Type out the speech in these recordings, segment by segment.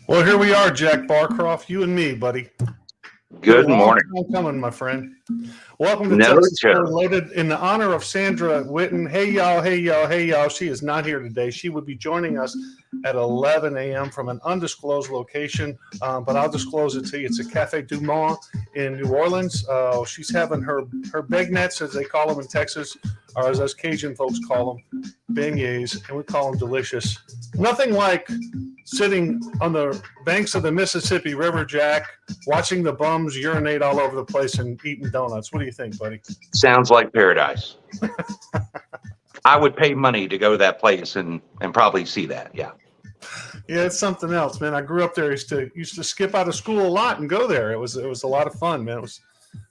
Well, here we are, Jack Barcroft, you and me, buddy. Good morning. Coming, my friend. Welcome to No Texas show. Loaded. In the honor of Sandra Witten. Hey, y'all. Hey, y'all. Hey, y'all. She is not here today. She would be joining us at 11 a.m. from an undisclosed location, but I'll disclose it to you. It's a Cafe Du Monde in New Orleans. She's having her beignets, as they call them in Texas, or as us Cajun folks call them, beignets, and we call them delicious. Nothing like sitting on the banks of the Mississippi River, Jack, watching the bums urinate all over the place and eating donuts. What do you think, buddy? Sounds like paradise. I would pay money to go to that place and probably see that. Yeah. Yeah, it's something else, man. I grew up there. Used to skip out of school a lot and go there. It was a lot of fun, man. It was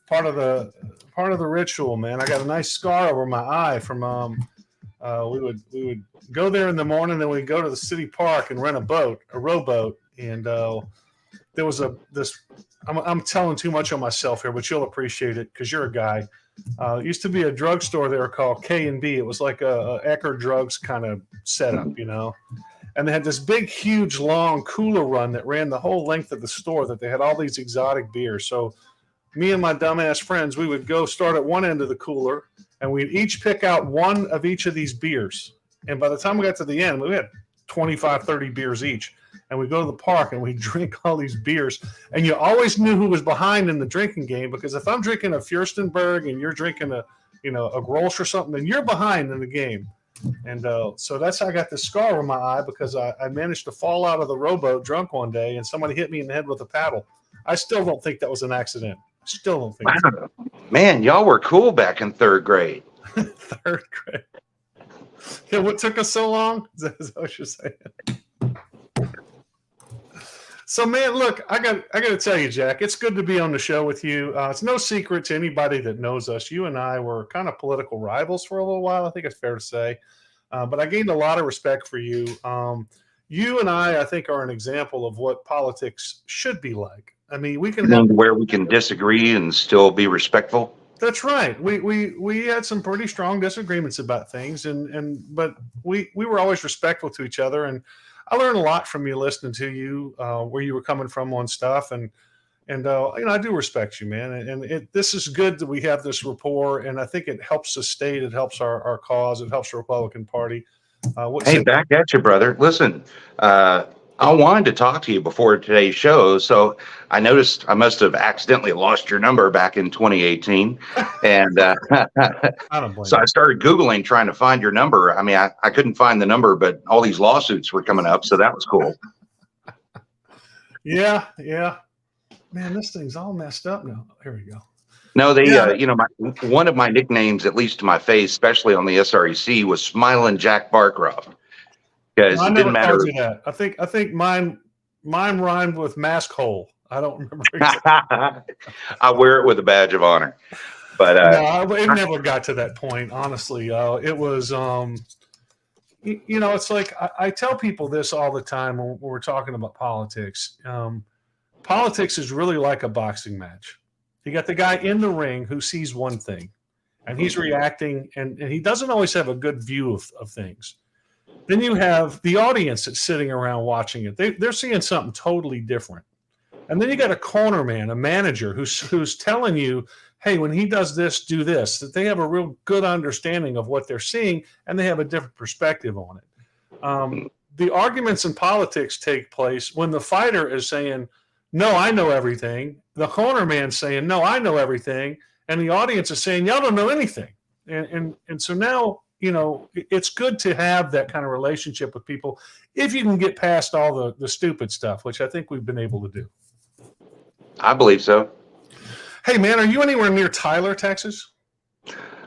part of the ritual, man. I got a nice scar over my eye from we would go there in the morning, then we'd go to the city park and rent a rowboat, and there was this. I'm telling too much on myself here, but you'll appreciate it because you're a guy. It used to be a drugstore there called K&B. It was like a Ecker Drugs kind of setup, you know. And they had this big, huge, long cooler run that ran the whole length of the store that they had all these exotic beers. So me and my dumbass friends, we would go start at one end of the cooler and we'd each pick out one of each of these beers. And by the time we got to the end, we had 25, 30 beers each. And we go to the park and we drink all these beers. And you always knew who was behind in the drinking game, because if I'm drinking a Fürstenberg and you're drinking a Grolsch or something, then you're behind in the game. And so that's how I got this scar on my eye, because I managed to fall out of the rowboat drunk one day and somebody hit me in the head with a paddle. I still don't think that was an accident. Still don't think so. Man, y'all were cool back in third grade. Third grade. Yeah, what took us so long? Is that what you're saying? So, man, look, I got to tell you, Jack, it's good to be on the show with you. It's no secret to anybody that knows us. You and I were kind of political rivals for a little while. I think it's fair to say. But I gained a lot of respect for you. You and I think, are an example of what politics should be like. I mean, we can where we can disagree and still be respectful. That's right. We had some pretty strong disagreements about things, but we were always respectful to each other. And I learned a lot from you listening to you, where you were coming from on stuff, and I do respect you, man. And this is good that we have this rapport, and I think it helps the state. It helps our cause. It helps the Republican Party. Hey, back at you, brother. Listen, I wanted to talk to you before today's show, so I noticed I must have accidentally lost your number back in 2018, and I don't blame so I started Googling trying to find your number. I mean, I couldn't find the number, but all these lawsuits were coming up, so that was cool. Yeah. Man, this thing's all messed up now. Here we go. No, they, one of my nicknames, at least to my face, especially on the SREC, was Smiling Jack Barcroft. Because it didn't matter. That. I think mine rhymed with mask hole. I don't remember. I wear it with a badge of honor, but no, it never got to that point. Honestly, it was. It's like I tell people this all the time when we're talking about politics. Politics is really like a boxing match. You got the guy in the ring who sees one thing, and he's reacting, and he doesn't always have a good view of things. Then you have the audience that's sitting around watching it. They're seeing something totally different. And then you got a corner man, a manager who's telling you, hey, when he does this, do this, that they have a real good understanding of what they're seeing, and they have a different perspective on it. The arguments in politics take place when the fighter is saying, no, I know everything. The corner man's saying, no, I know everything. And the audience is saying, y'all don't know anything. And so now, it's good to have that kind of relationship with people if you can get past all the stupid stuff, which I think we've been able to do. I believe so. Hey, man, are you anywhere near Tyler, Texas?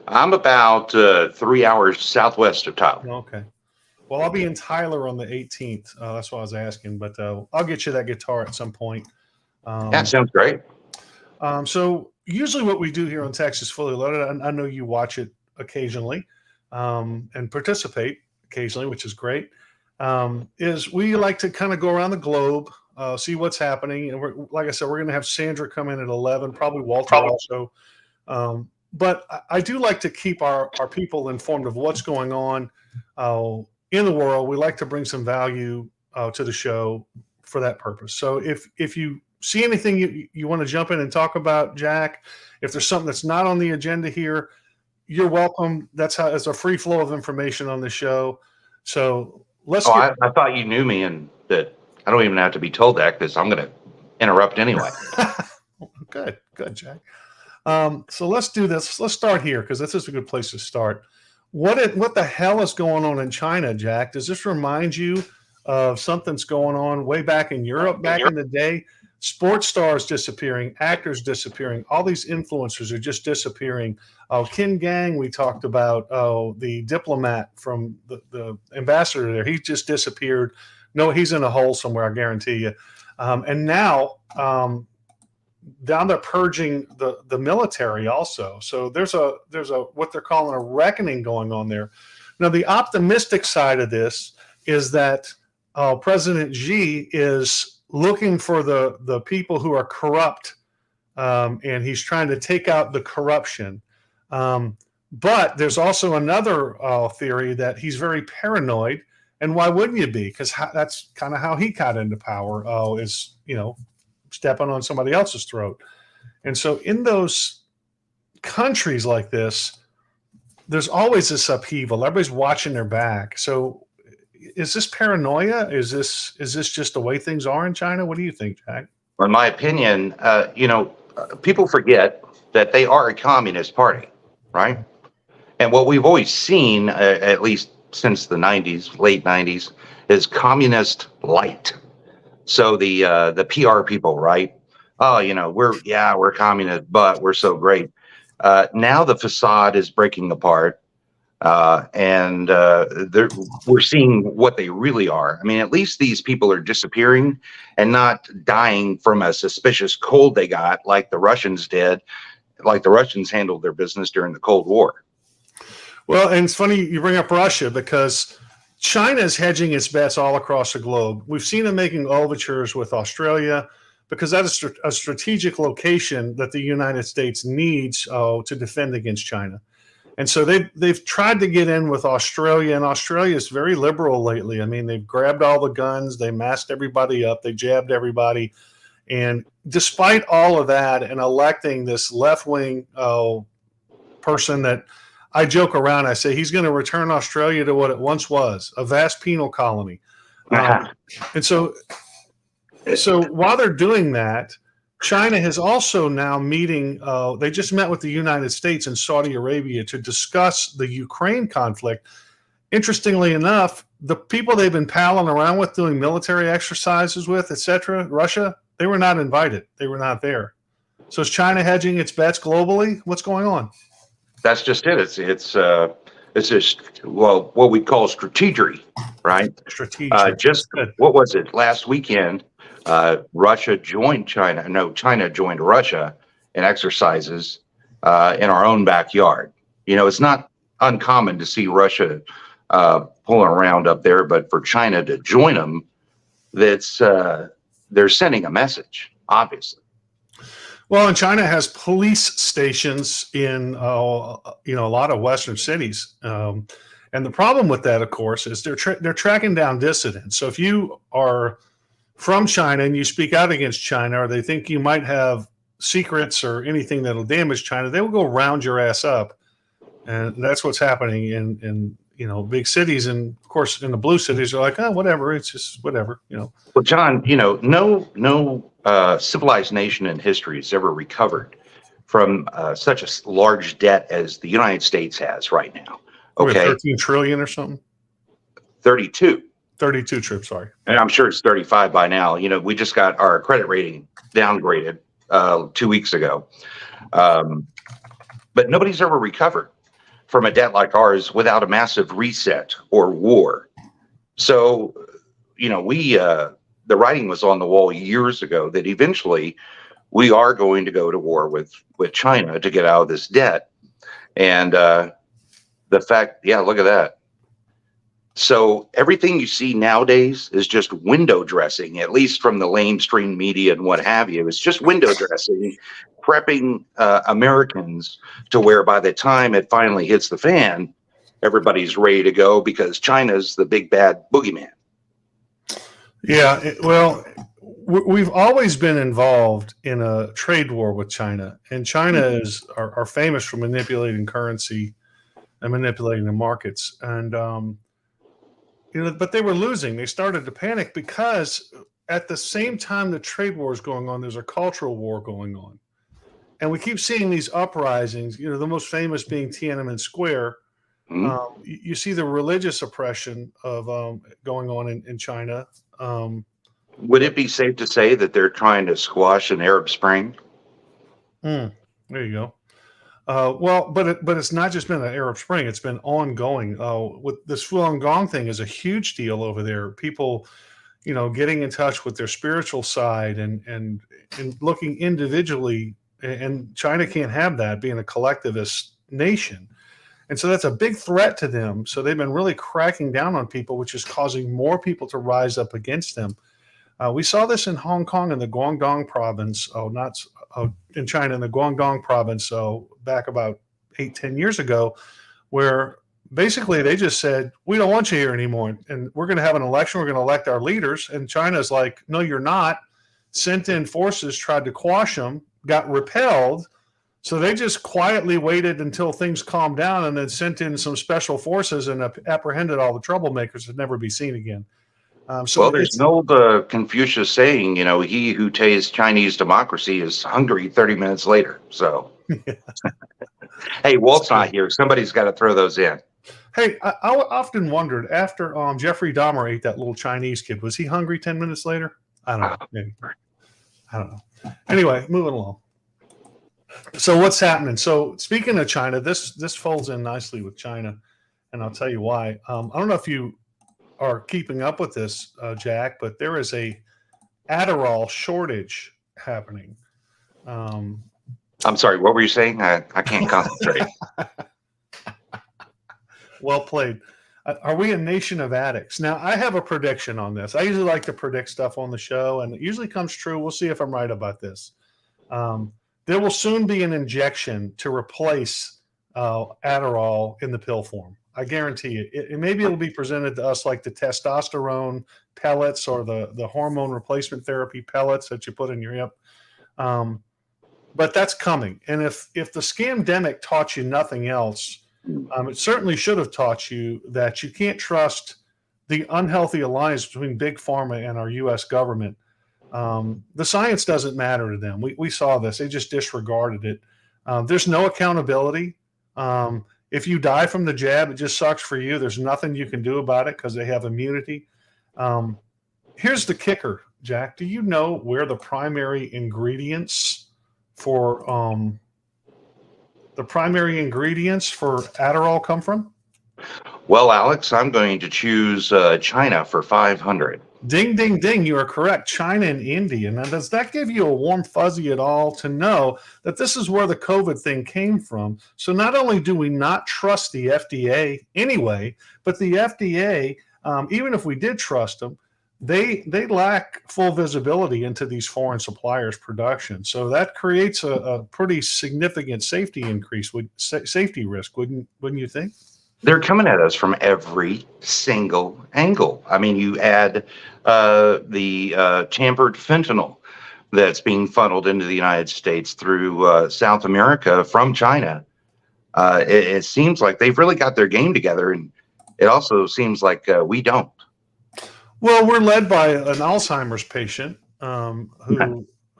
I'm about 3 hours southwest of Tyler. Okay. Well, I'll be in Tyler on the 18th. That's what I was asking, but I'll get you that guitar at some point. That sounds great. So usually what we do here on Texas Fully Loaded, I know you watch it occasionally. And participate occasionally, which is great, is we like to kind of go around the globe, see what's happening. And like I said, we're going to have Sandra come in at 11, probably Walter also. But I do like to keep our people informed of what's going on in the world. We like to bring some value to the show for that purpose. So if you see anything you want to jump in and talk about, Jack, if there's something that's not on the agenda here, you're welcome. That's how it's a free flow of information on the show. So I thought you knew me, and that I don't even have to be told that, because I'm going to interrupt anyway. Good, Jack. So let's do this. Let's start here, because this is a good place to start. What the hell is going on in China, Jack? Does this remind you of something's going on way back in Europe back in the day? Sports stars disappearing, actors disappearing, all these influencers are just disappearing. Ken Gang, we talked about, the diplomat from the ambassador there, he just disappeared. No, he's in a hole somewhere, I guarantee you. And now down there purging the military also. So there's a what they're calling a reckoning going on there. Now, the optimistic side of this is that President Xi is looking for the people who are corrupt, and he's trying to take out the corruption. But there's also another theory that he's very paranoid, And why wouldn't you be? Because that's kind of how he got into power, is, stepping on somebody else's throat. And so in those countries like this, there's always this upheaval. Everybody's watching their back. So is this paranoia? Is this just the way things are in China? What do you think, Jack? In my opinion, people forget that they are a communist party, right? And what we've always seen, at least since the 90s, late 90s, is communist light. So the PR people, right? Oh, we're communist, but we're so great. Now the facade is breaking apart, and we're seeing what they really are. I mean, at least these people are disappearing and not dying from a suspicious cold they got, like the Russians did, like the Russians handled their business during the Cold War. Well, and it's funny you bring up Russia, because China is hedging its bets all across the globe. We've seen them making overtures with Australia, because that is a strategic location that the United States needs to defend against China. And so they've tried to get in with Australia, and Australia is very liberal lately. I mean, they've grabbed all the guns, they masked everybody up, they jabbed everybody. And despite all of that, and electing this left-wing person that I joke around, I say he's going to return Australia to what it once was, a vast penal colony. And so while they're doing that, China has also now meeting, they just met with the United States and Saudi Arabia to discuss the Ukraine conflict. Interestingly enough, the people they've been palling around with, doing military exercises with, etc., Russia, they were not invited. They were not there. So is China hedging its bets globally? What's going on? That's just it. It's just, well, what we call strategery, right? Strategic. What was it last weekend? Russia joined China. No, China joined Russia in exercises in our own backyard. It's not uncommon to see Russia pulling around up there, but for China to join them, they're sending a message, obviously. Well, and China has police stations in a lot of Western cities, and the problem with that, of course, is they're tracking down dissidents. So if you are from China and you speak out against China, or they think you might have secrets or anything that'll damage China, they will go round your ass up, and that's what's happening in big cities. And of course, in the blue cities, they're like, oh, whatever, it's just whatever. Well, John, no civilized nation in history has ever recovered from such a large debt as the United States has right now. Okay, 13 trillion or something. 32. 32 trips, sorry. And I'm sure it's 35 by now. We just got our credit rating downgraded 2 weeks ago. But nobody's ever recovered from a debt like ours without a massive reset or war. So, the writing was on the wall years ago that eventually we are going to go to war with China to get out of this debt. And the fact, look at that. So everything you see nowadays is just window dressing, at least from the lamestream media and what have you. It's just window dressing, prepping Americans to where by the time it finally hits the fan, everybody's ready to go because China's the big bad boogeyman. Yeah, we've always been involved in a trade war with China, and China are famous for manipulating currency and manipulating the markets. And but they were losing. They started to panic because at the same time the trade war is going on, there's a cultural war going on. And we keep seeing these uprisings, the most famous being Tiananmen Square. Mm-hmm. You see the religious oppression of going on in China. Would it be safe to say that they're trying to squash an Arab Spring? There you go. But it's not just been an Arab Spring; it's been ongoing. With this Falun Gong thing is a huge deal over there. People, getting in touch with their spiritual side and looking individually. And China can't have that, being a collectivist nation. And so that's a big threat to them. So they've been really cracking down on people, which is causing more people to rise up against them. We saw this in Hong Kong in the Guangdong province, in China in the Guangdong province, back about 8-10 years ago, where basically they just said, we don't want you here anymore. And we're going to have an election. We're going to elect our leaders. And China's like, no, you're not. Sent in forces, tried to quash them, got repelled. So they just quietly waited until things calmed down and then sent in some special forces and apprehended all the troublemakers to never be seen again. So Well, there's an old Confucius saying, he who tastes Chinese democracy is hungry 30 minutes later. So, hey, Walt's not here. Somebody's got to throw those in. Hey, I often wondered after Jeffrey Dahmer ate that little Chinese kid, was he hungry 10 minutes later? I don't know. Maybe. I don't know. Anyway, moving along. So what's happening? So speaking of China, this folds in nicely with China, and I'll tell you why. I don't know if you are keeping up with this, Jack, but there is a Adderall shortage happening. I'm sorry, what were you saying? I can't concentrate. Well played. Are we a nation of addicts? Now, I have a prediction on this. I usually like to predict stuff on the show, and it usually comes true. We'll see if I'm right about this. There will soon be an injection to replace Adderall in the pill form. I guarantee you. Maybe it'll be presented to us like the testosterone pellets or the hormone replacement therapy pellets that you put in your hip. But that's coming. And if the scamdemic taught you nothing else, it certainly should have taught you that you can't trust the unhealthy alliance between big pharma and our U.S. government. The science doesn't matter to them. We saw this. They just disregarded it. There's no accountability. If you die from the jab, it just sucks for you. There's nothing you can do about it because they have immunity. Here's the kicker, Jack. Do you know where the primary ingredients for Adderall come from? Well, Alex, I'm going to choose China for 500. Ding, ding, ding. You are correct. China and India. Now, does that give you a warm fuzzy at all to know that this is where the COVID thing came from? So not only do we not trust the FDA anyway, but the FDA, even if we did trust them, they lack full visibility into these foreign suppliers' production. So that creates a pretty significant safety risk, wouldn't you think? They're coming at us from every single angle. I mean, you add the tampered fentanyl that's being funneled into the United States through South America from China. It seems like they've really got their game together, and it also seems like we don't. Well, we're led by an Alzheimer's patient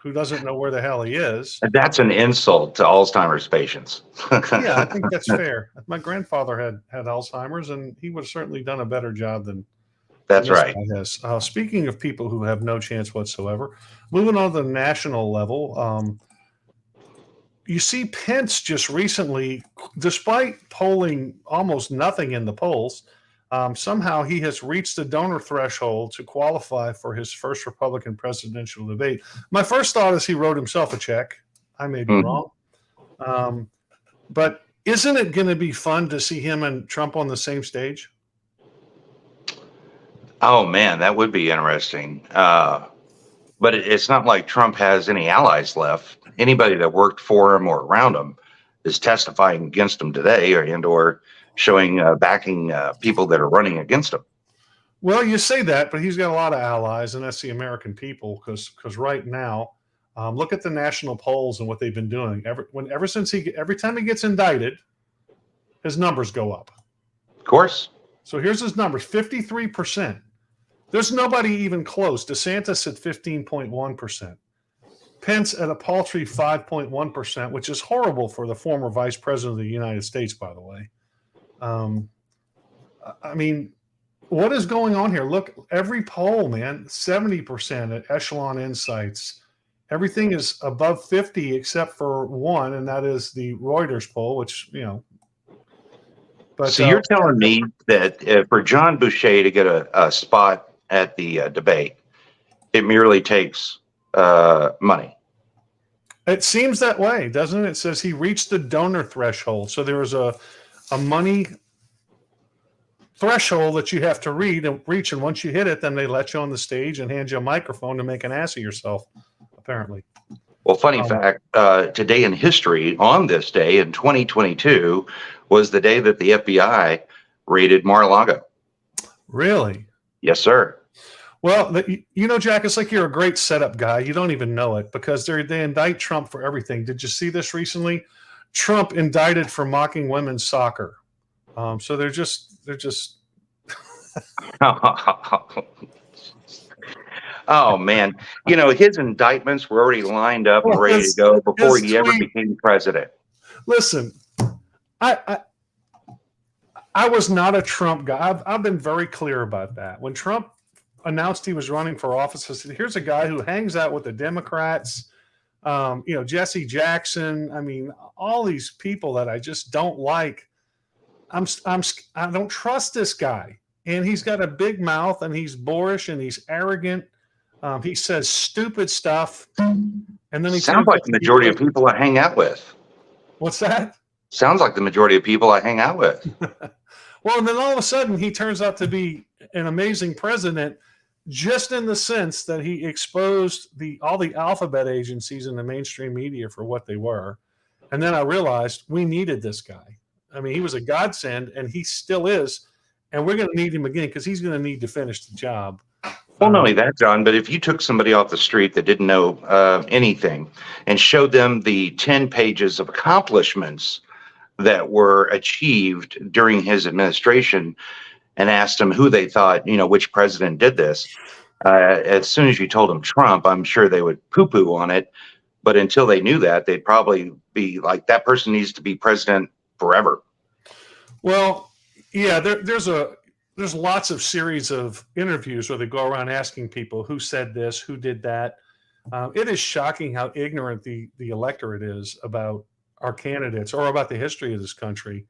who doesn't know where the hell he is. That's an insult to Alzheimer's patients. Yeah, I think that's fair. My grandfather had Alzheimer's, and he would have certainly done a better job than That's this right. guy has. Speaking of people who have no chance whatsoever, moving on to the national level, you see Pence just recently, despite polling almost nothing in the polls, somehow he has reached the donor threshold to qualify for his first Republican presidential debate. My first thought is he wrote himself a check. I may be wrong. But isn't it going to be fun to see him and Trump on the same stage? Oh, man, that would be interesting. But it's not like Trump has any allies left. Anybody that worked for him or around him is testifying against him today or showing backing people that are running against him. Well, you say that, but he's got a lot of allies, and that's the American people. Because right now, look at the national polls and what they've been doing. Every time he gets indicted, his numbers go up. Of course. So here's his numbers: 53%. There's nobody even close. DeSantis at 15.1%. Pence at a paltry 5.1%, which is horrible for the former vice president of the United States, by the way. I mean, what is going on here? Look, every poll, man, 70% at Echelon Insights. Everything is above 50 except for one, and that is the Reuters poll, which, But, so you're telling me that for John Boucher to get a spot at the debate, it merely takes money. It seems that way, doesn't it? It says he reached the donor threshold. So there was a money threshold that you have to reach, and once you hit it, then they let you on the stage and hand you a microphone to make an ass of yourself, apparently. Well, funny fact, today in history, on this day in 2022, was the day that the FBI raided Mar-a-Lago. Really? Yes, sir. Well, Jack, it's like you're a great setup guy. You don't even know it because they indict Trump for everything. Did you see this recently? Trump indicted for mocking women's soccer. So they're just. Oh man, his indictments were already lined up and Well, ready to go before his he ever tweet. became president. Listen, I was not a Trump guy. I've been very clear about that. When Trump announced he was running for office, I said, "Here's a guy who hangs out with the Democrats." Jesse Jackson. I mean, all these people that I just don't like. I don't trust this guy, and he's got a big mouth, and he's boorish, and he's arrogant. He says stupid stuff, and then he sounds like the majority of people I hang out with. What's that? Sounds like the majority of people I hang out with. Well, and then all of a sudden he turns out to be an amazing president, just in the sense that he exposed all the alphabet agencies in the mainstream media for what they were. And then I realized we needed this guy. I mean, he was a godsend, and he still is. And we're going to need him again because he's going to need to finish the job. Well, not only that, John, but if you took somebody off the street that didn't know anything and showed them the 10 pages of accomplishments that were achieved during his administration and asked them who they thought, which president did this, as soon as you told them Trump, I'm sure they would poo-poo on it. But until they knew that, they'd probably be like, that person needs to be president forever. Well, yeah, there's lots of series of interviews where they go around asking people who said this, who did that. It is shocking how ignorant the electorate is about our candidates or about the history of this country.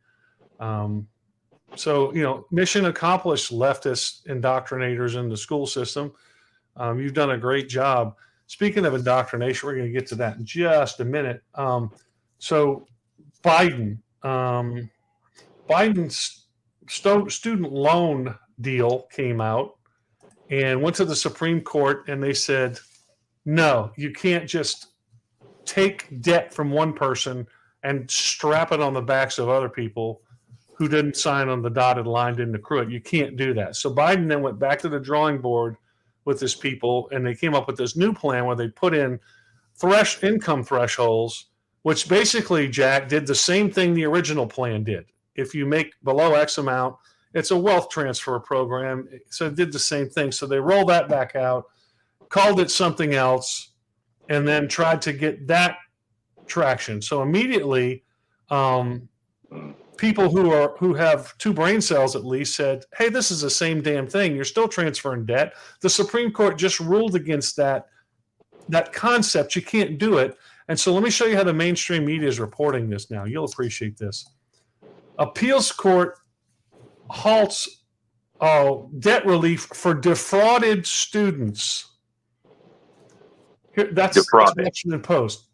So, mission accomplished, leftist indoctrinators in the school system. You've done a great job. Speaking of indoctrination, we're going to get to that in just a minute. So Biden's student loan deal came out and went to the Supreme Court, and they said, no, you can't just take debt from one person and strap it on the backs of other people who didn't sign on the dotted line, didn't accrue it. You can't do that. So Biden then went back to the drawing board with his people, and they came up with this new plan where they put in income thresholds, which basically, Jack, did the same thing the original plan did. If you make below X amount, it's a wealth transfer program. So it did the same thing. So they rolled that back out, called it something else, and then tried to get that traction. So immediately, people who have two brain cells at least said, hey, this is the same damn thing. You're still transferring debt. The Supreme Court just ruled against that concept. You can't do it. And so let me show you how the mainstream media is reporting this now. You'll appreciate this. Appeals court halts debt relief for defrauded students. That's Washington Post.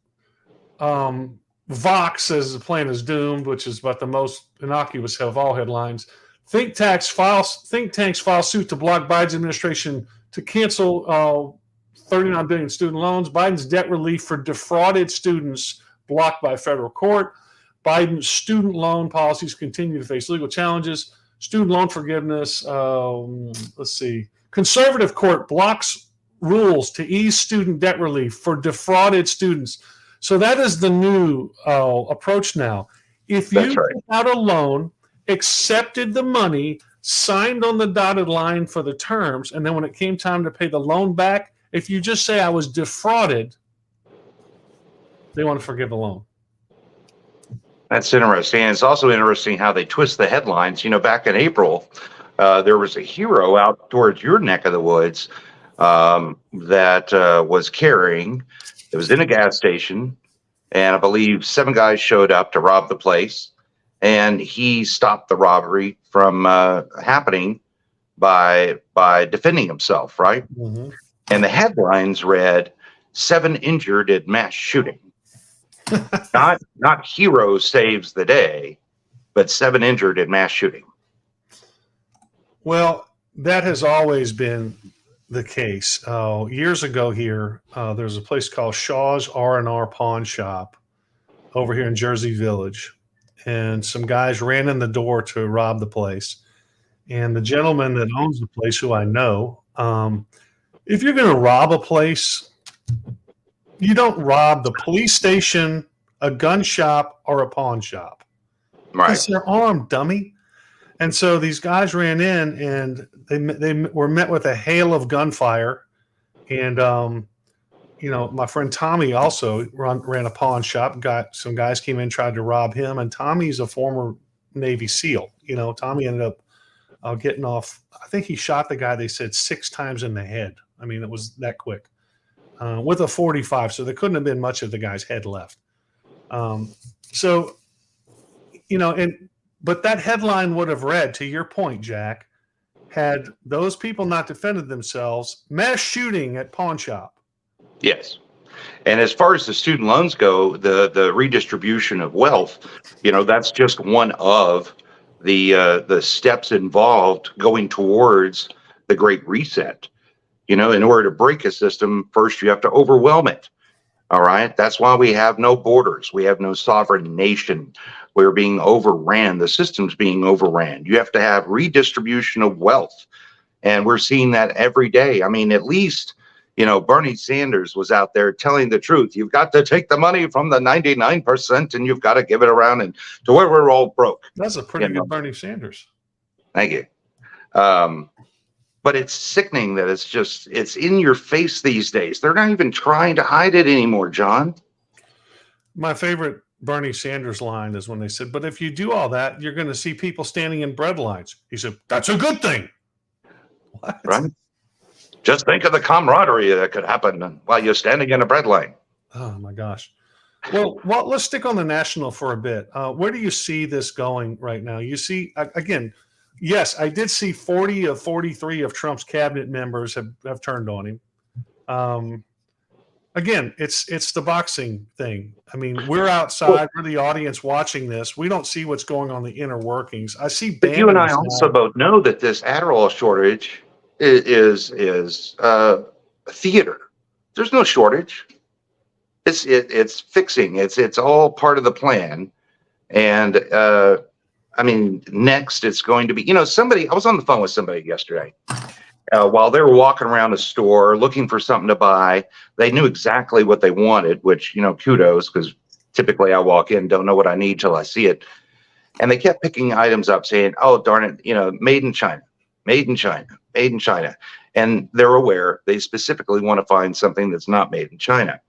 Vox says the plan is doomed, which is about the most innocuous of all headlines. Think tanks file suit to block Biden's administration to cancel 39 billion student loans. Biden's debt relief for defrauded students blocked by federal court. Biden's student loan policies continue to face legal challenges. Student loan forgiveness. Let's see. Conservative court blocks rules to ease student debt relief for defrauded students. So that is the new approach now. If you took out a loan, accepted the money, signed on the dotted line for the terms, and then when it came time to pay the loan back, if you just say I was defrauded, they want to forgive the loan. That's interesting. And it's also interesting how they twist the headlines. Back in April, there was a hero out towards your neck of the woods that was carrying. It was in a gas station, and I believe 7 guys showed up to rob the place, and he stopped the robbery from happening by defending himself, right? Mm-hmm. And the headlines read, 7 injured in mass shooting. Not hero saves the day, but 7 injured in mass shooting. Well, that has always been the case. Years ago here, there's a place called Shaw's R&R Pawn Shop over here in Jersey Village. And some guys ran in the door to rob the place. And the gentleman that owns the place, who I know, if you're going to rob a place, you don't rob the police station, a gun shop, or a pawn shop Right. because they're armed, dummy. And so these guys ran in, and they were met with a hail of gunfire. And my friend Tommy also ran a pawn shop. Got some guys came in, tried to rob him, and Tommy's a former Navy SEAL. Tommy ended up getting off. I think he shot the guy, they said, 6 times in the head. I mean, it was that quick with a 45. So there couldn't have been much of the guy's head left. But that headline would have read, to your point, Jack, had those people not defended themselves, mass shooting at pawn shop. Yes. And as far as the student loans go, the redistribution of wealth, that's just one of the steps involved going towards the Great Reset. In order to break a system, first you have to overwhelm it. All right. That's why we have no borders. We have no sovereign nation. We're being overran. The system's being overran. You have to have redistribution of wealth. And we're seeing that every day. I mean, at least, Bernie Sanders was out there telling the truth. You've got to take the money from the 99% and you've got to give it around and to where we're all broke. That's a pretty good Bernie Sanders. Thank you. But it's sickening that it's in your face these days. They're not even trying to hide it anymore, John. My favorite Bernie Sanders line is when they said, but if you do all that, you're going to see people standing in bread lines. He said, that's a good thing. What? Right? Just think of the camaraderie that could happen while you're standing in a bread line. Oh, my gosh. Well, let's stick on the national for a bit. Where do you see this going right now? You see, again, yes, I did see 40 of 43 of Trump's cabinet members have turned on him. Again, it's the boxing thing. I mean, we're outside, we're the audience watching this. We don't see what's going on in the inner workings. I see. But you and I also both know that this Adderall shortage is theater. There's no shortage. It's fixing. It's all part of the plan. And I mean, next it's going to be, I was on the phone with somebody yesterday while they were walking around a store looking for something to buy. They knew exactly what they wanted, which, kudos, because typically I walk in, don't know what I need till I see it. And they kept picking items up saying, oh, darn it, made in China, made in China, made in China. And they're aware they specifically want to find something that's not made in China.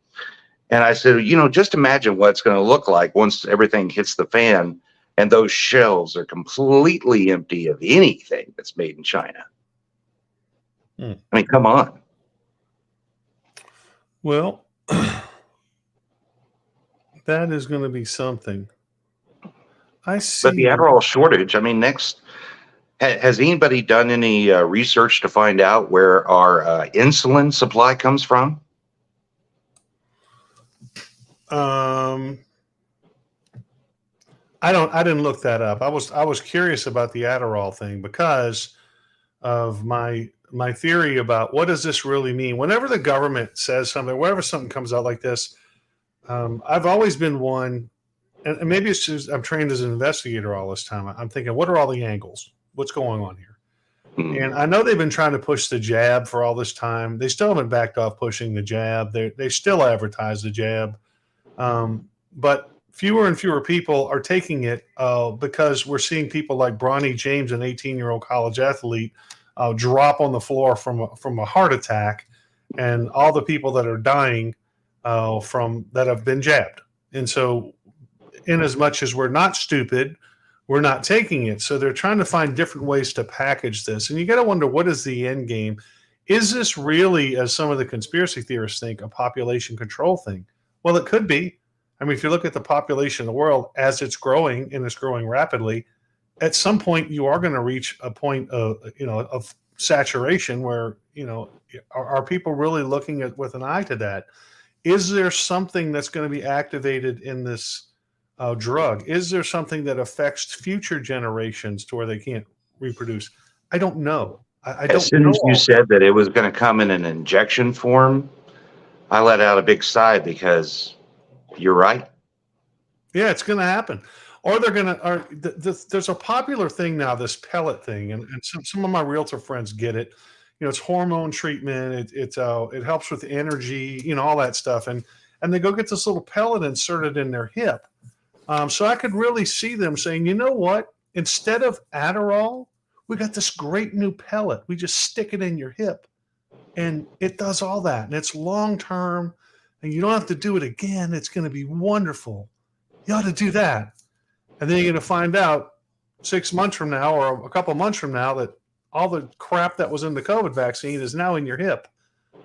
And I said, just imagine what it's going to look like once everything hits the fan and those shelves are completely empty of anything that's made in China. I mean, come on. Well, that is going to be something. I see. But the Adderall shortage, I mean, next, has anybody done any research to find out where our insulin supply comes from? I didn't look that up. I was curious about the Adderall thing because of my theory about what does this really mean. Whenever the government says something, whenever something comes out like this, I've always been one, and maybe it's just I'm trained as an investigator all this time. I'm thinking, what are all the angles? What's going on here? And I know they've been trying to push the jab for all this time. They still haven't backed off pushing the jab. They still advertise the jab. But fewer and fewer people are taking it because we're seeing people like Bronny James, an 18-year-old college athlete, drop on the floor from a heart attack, and all the people that are dying from that have been jabbed. And so, in as much as we're not stupid, we're not taking it. So they're trying to find different ways to package this. And you got to wonder, what is the end game? Is this really, as some of the conspiracy theorists think, a population control thing? Well, it could be. I mean, if you look at the population of the world as it's growing, and it's growing rapidly, at some point you are going to reach a point of saturation where, are people really looking at with an eye to that? Is there something that's going to be activated in this drug? Is there something that affects future generations to where they can't reproduce? I don't know. I don't know. As soon as you said that it was going to come in an injection form, I let out a big sigh because you're right. Yeah, it's going to happen. or they're gonna. Or there's a popular thing now, this pellet thing, and some of my realtor friends get it. It's hormone treatment. It helps with energy. All that stuff, and they go get this little pellet inserted in their hip. So I could really see them saying, you know what? Instead of Adderall, we got this great new pellet. We just stick it in your hip, and it does all that, and it's long term, and you don't have to do it again. It's going to be wonderful. You ought to do that. And then you're going to find out 6 months from now or a couple months from now that all the crap that was in the COVID vaccine is now in your hip.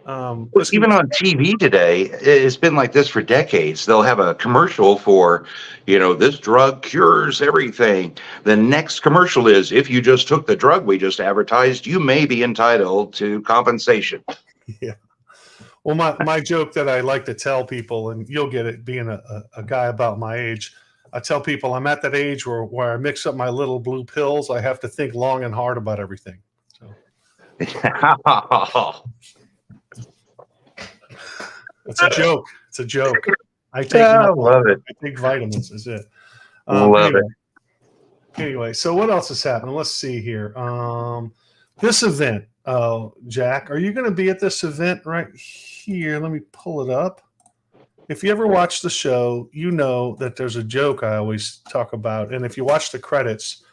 Even on TV today, it's been like this for decades. They'll have a commercial for, this drug cures everything. The next commercial is, if you just took the drug we just advertised, you may be entitled to compensation. Yeah. Well, my joke that I like to tell people, and you'll get it being a guy about my age, I tell people I'm at that age where I mix up my little blue pills. I have to think long and hard about everything. So it's a joke. It's a joke. I love it. I take vitamins. Is it? Love it. Anyway, so what else is happening? Let's see here. This event, Jack, are you going to be at this event right here? Let me pull it up. If you ever watch the show, you know that there's a joke I always talk about, and if you watch the credits,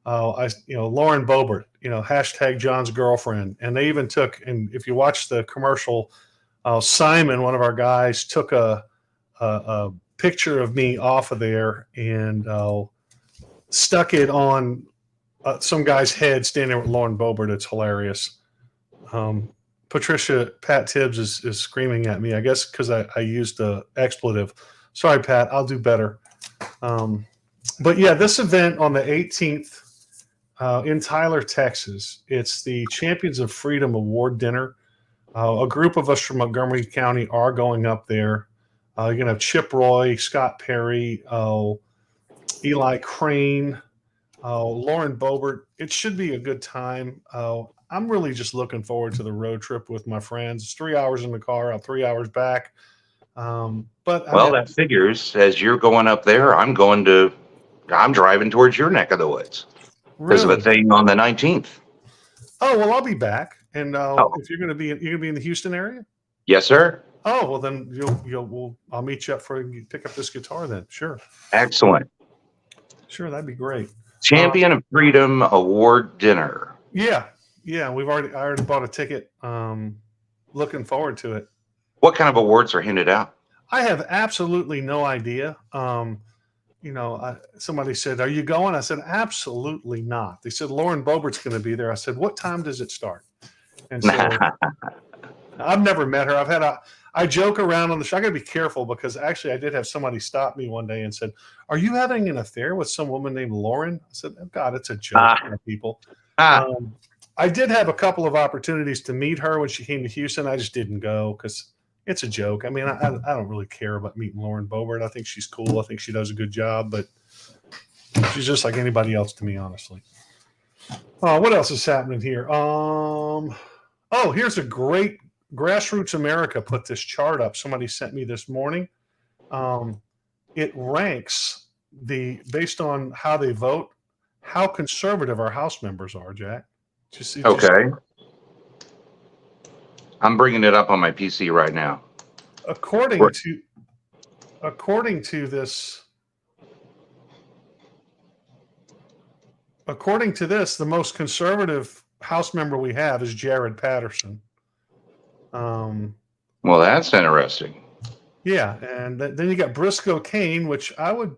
Lauren Boebert, hashtag John's girlfriend, and they even took, and if you watch the commercial, Simon, one of our guys, took a picture of me off of there and stuck it on some guy's head standing there with Lauren Boebert. It's hilarious. Pat Tibbs is screaming at me, I guess, because I used the expletive. Sorry, Pat, I'll do better. But yeah, this event on the 18th in Tyler, Texas, it's the Champions of Freedom Award dinner. A group of us from Montgomery County are going up there. You're going to have Chip Roy, Scott Perry, Eli Crane, Lauren Boebert. It should be a good time. I'm really just looking forward to the road trip with my friends. It's 3 hours in the car, 3 hours back. That figures. As you're going up there, I'm driving towards your neck of the woods because of a thing on the 19th. Oh, well, I'll be back. And if you're going to be in the Houston area? Yes, sir. Oh, well, then I'll meet you up for you pick up this guitar then. Sure. Excellent. Sure, that'd be great. Champion of Freedom Award dinner. Yeah. I already bought a ticket. Looking forward to it. What kind of awards are handed out? I have absolutely no idea. Somebody said, "Are you going?" I said, "Absolutely not." They said, "Lauren Boebert's going to be there." I said, "What time does it start?" And so I've never met her. I joke around on the show. I got to be careful because actually I did have somebody stop me one day and said, "Are you having an affair with some woman named Lauren?" I said, "Oh God, it's a joke, people." I did have a couple of opportunities to meet her when she came to Houston. I just didn't go because it's a joke. I mean, I don't really care about meeting Lauren Boebert. I think she's cool. I think she does a good job, but she's just like anybody else to me, honestly. What else is happening here? Here's a great Grassroots America put this chart up. Somebody sent me this morning. It ranks based on how they vote, how conservative our House members are, Jack. Okay. I'm bringing it up on my PC right now. According to this, the most conservative House member we have is Jared Patterson. Well, that's interesting. Yeah, and then you got Briscoe Kane, which I would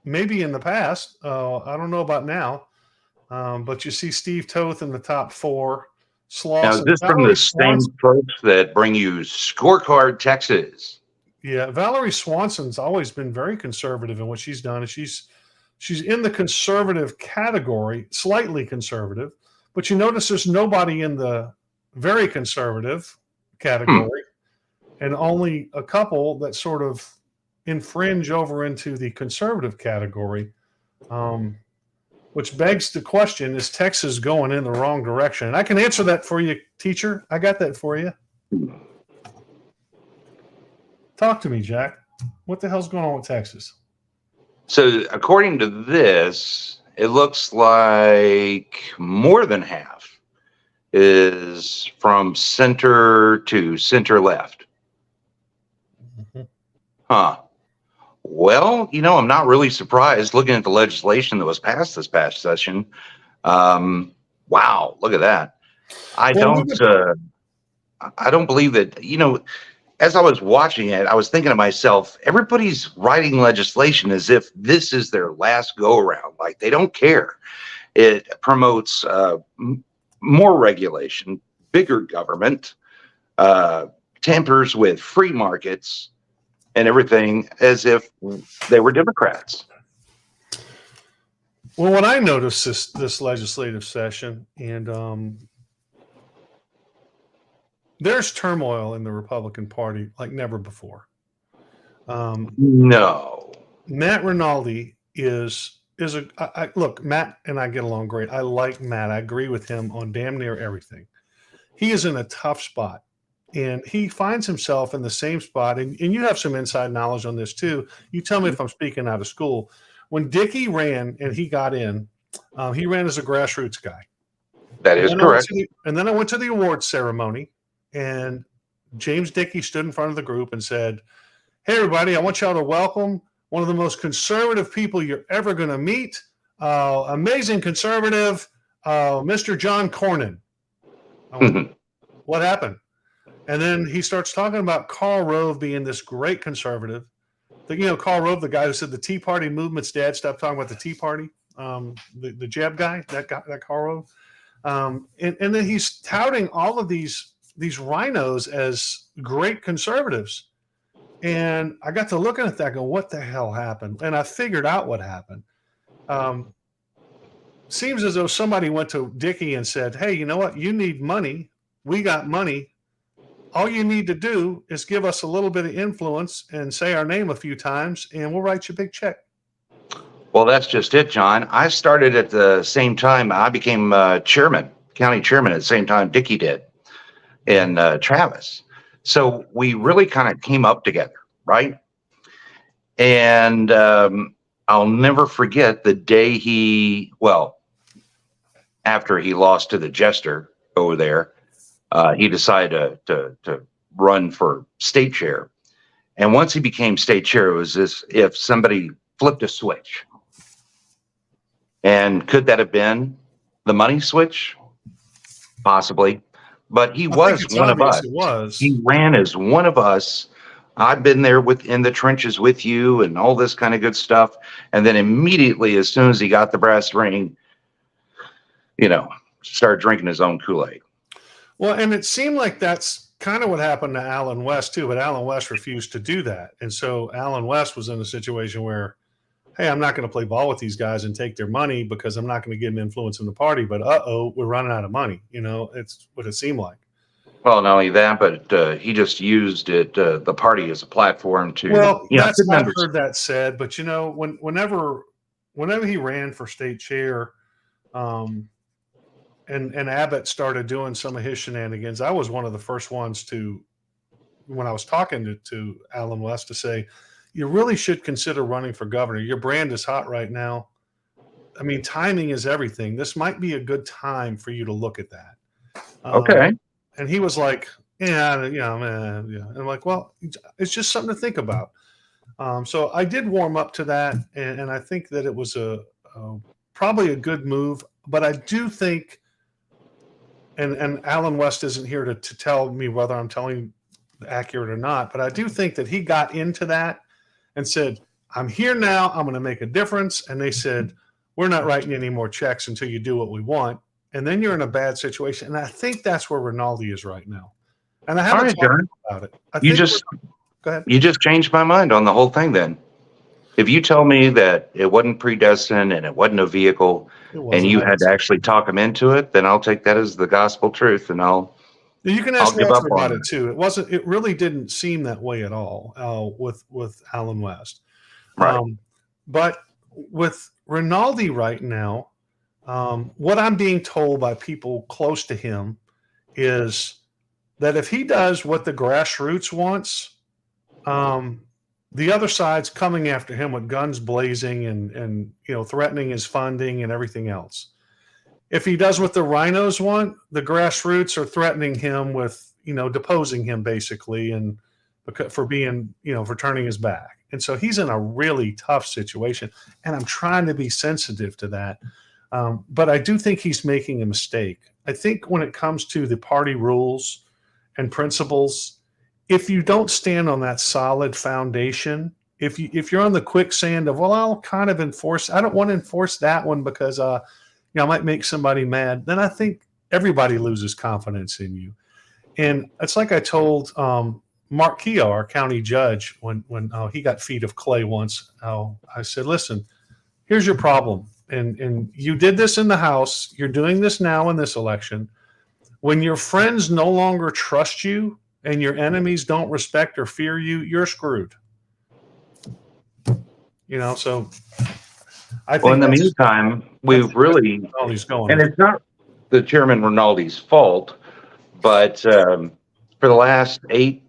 maybe in the past. I don't know about now. But you see Steve Toth in the top four. Now, is this from the same folks that bring you Scorecard Texas? Yeah, Valerie Swanson's always been very conservative in what she's done. And she's in the conservative category, slightly conservative. But you notice there's nobody in the very conservative category, and only a couple that sort of infringe over into the conservative category. Which begs the question, is Texas going in the wrong direction? And I can answer that for you, teacher. I got that for you. Talk to me, Jack. What the hell's going on with Texas? So according to this, it looks like more than half is from center to center left. Mhm. Huh. Well, I'm not really surprised looking at the legislation that was passed this past session. Wow, look at that. I Well, don't I don't believe that, as I was watching it, I was thinking to myself, everybody's writing legislation as if this is their last go around. Like they don't care. It promotes more regulation, bigger government, tampers with free markets and everything as if they were Democrats. well, what I noticed this legislative session, and there's turmoil in the Republican Party like never before. No. Matt Rinaldi is look. Matt and I get along great. I like Matt. I agree with him on damn near everything. He is in a tough spot, and he finds himself in the same spot. And you have some inside knowledge on this too. You tell me if I'm speaking out of school. When Dickey ran and he got in, he ran as a grassroots guy. That is correct. And then I went to the awards ceremony, and James Dickey stood in front of the group and said, "Hey, everybody, I want y'all to welcome one of the most conservative people you're ever going to meet. Amazing conservative, Mr. John Cornyn." I went, what happened? And then he starts talking about Karl Rove being this great conservative. Karl Rove, the guy who said the Tea Party movement's dead. Stop talking about the Tea Party. The jab guy, that Karl Rove. And then he's touting all of these rhinos as great conservatives. And I got to looking at that, go, what the hell happened? And I figured out what happened. Seems as though somebody went to Dickey and said, "Hey, you know what? You need money. We got money. All you need to do is give us a little bit of influence and say our name a few times, and we'll write you a big check." Well, that's just it, John. I started at the same time. I became county chairman at the same time Dickey did in Travis. So we really kind of came up together, right? And I'll never forget the day after he lost to the jester over there, he decided to run for state chair. And once he became state chair, it was as if somebody flipped a switch. And could that have been the money switch? Possibly. But he was one of us. It was. He ran as one of us. I've been there in the trenches with you and all this kind of good stuff. And then immediately, as soon as he got the brass ring, started drinking his own Kool-Aid. Well, and it seemed like that's kind of what happened to Alan West too, but Alan West refused to do that. And so Alan West was in a situation where, hey, I'm not going to play ball with these guys and take their money because I'm not going to give them influence in the party. But we're running out of money. It's what it seemed like. Well, not only that, but he just used the party as a platform to. Well, I've heard that said, but whenever he ran for state chair, and Abbott started doing some of his shenanigans, I was one of the first ones when I was talking to Alan West, to say, you really should consider running for governor. Your brand is hot right now. I mean, timing is everything. This might be a good time for you to look at that. Okay. And he was like, yeah. And I'm like, well, it's just something to think about. So I did warm up to that, and I think that it was probably a good move. But I do think, and Alan West isn't here to tell me whether I'm telling accurate or not, but I do think that he got into that and said, I'm here now. I'm going to make a difference. And they said, we're not writing any more checks until you do what we want. And then you're in a bad situation. And I think that's where Rinaldi is right now. And I haven't talked about it. Go ahead. You just changed my mind on the whole thing then. If you tell me that it wasn't predestined and it wasn't a vehicle and you had to actually talk him into it, then I'll take that as the gospel truth, and you can ask Walter about it too. It really didn't seem that way at all with Alan West. Right. But with Rinaldi right now, what I'm being told by people close to him is that if he does what the grassroots wants, the other side's coming after him with guns blazing and threatening his funding and everything else. If he does what the rhinos want, the grassroots are threatening him with, deposing him basically, and for being, for turning his back. And so he's in a really tough situation. And I'm trying to be sensitive to that. But I do think he's making a mistake. I think when it comes to the party rules and principles, if you don't stand on that solid foundation, if you're on the quicksand of, well, I'll kind of enforce, I don't want to enforce that one because, I might make somebody mad, then I think everybody loses confidence in you. And it's like I told Mark Keogh, our county judge, when he got feet of clay once. I said, listen, here's your problem. And you did this in the House. You're doing this now in this election. When your friends no longer trust you and your enemies don't respect or fear you, you're screwed. So I think well, in the meantime, we've really, and it's not the Chairman Rinaldi's fault, but for the last 8-10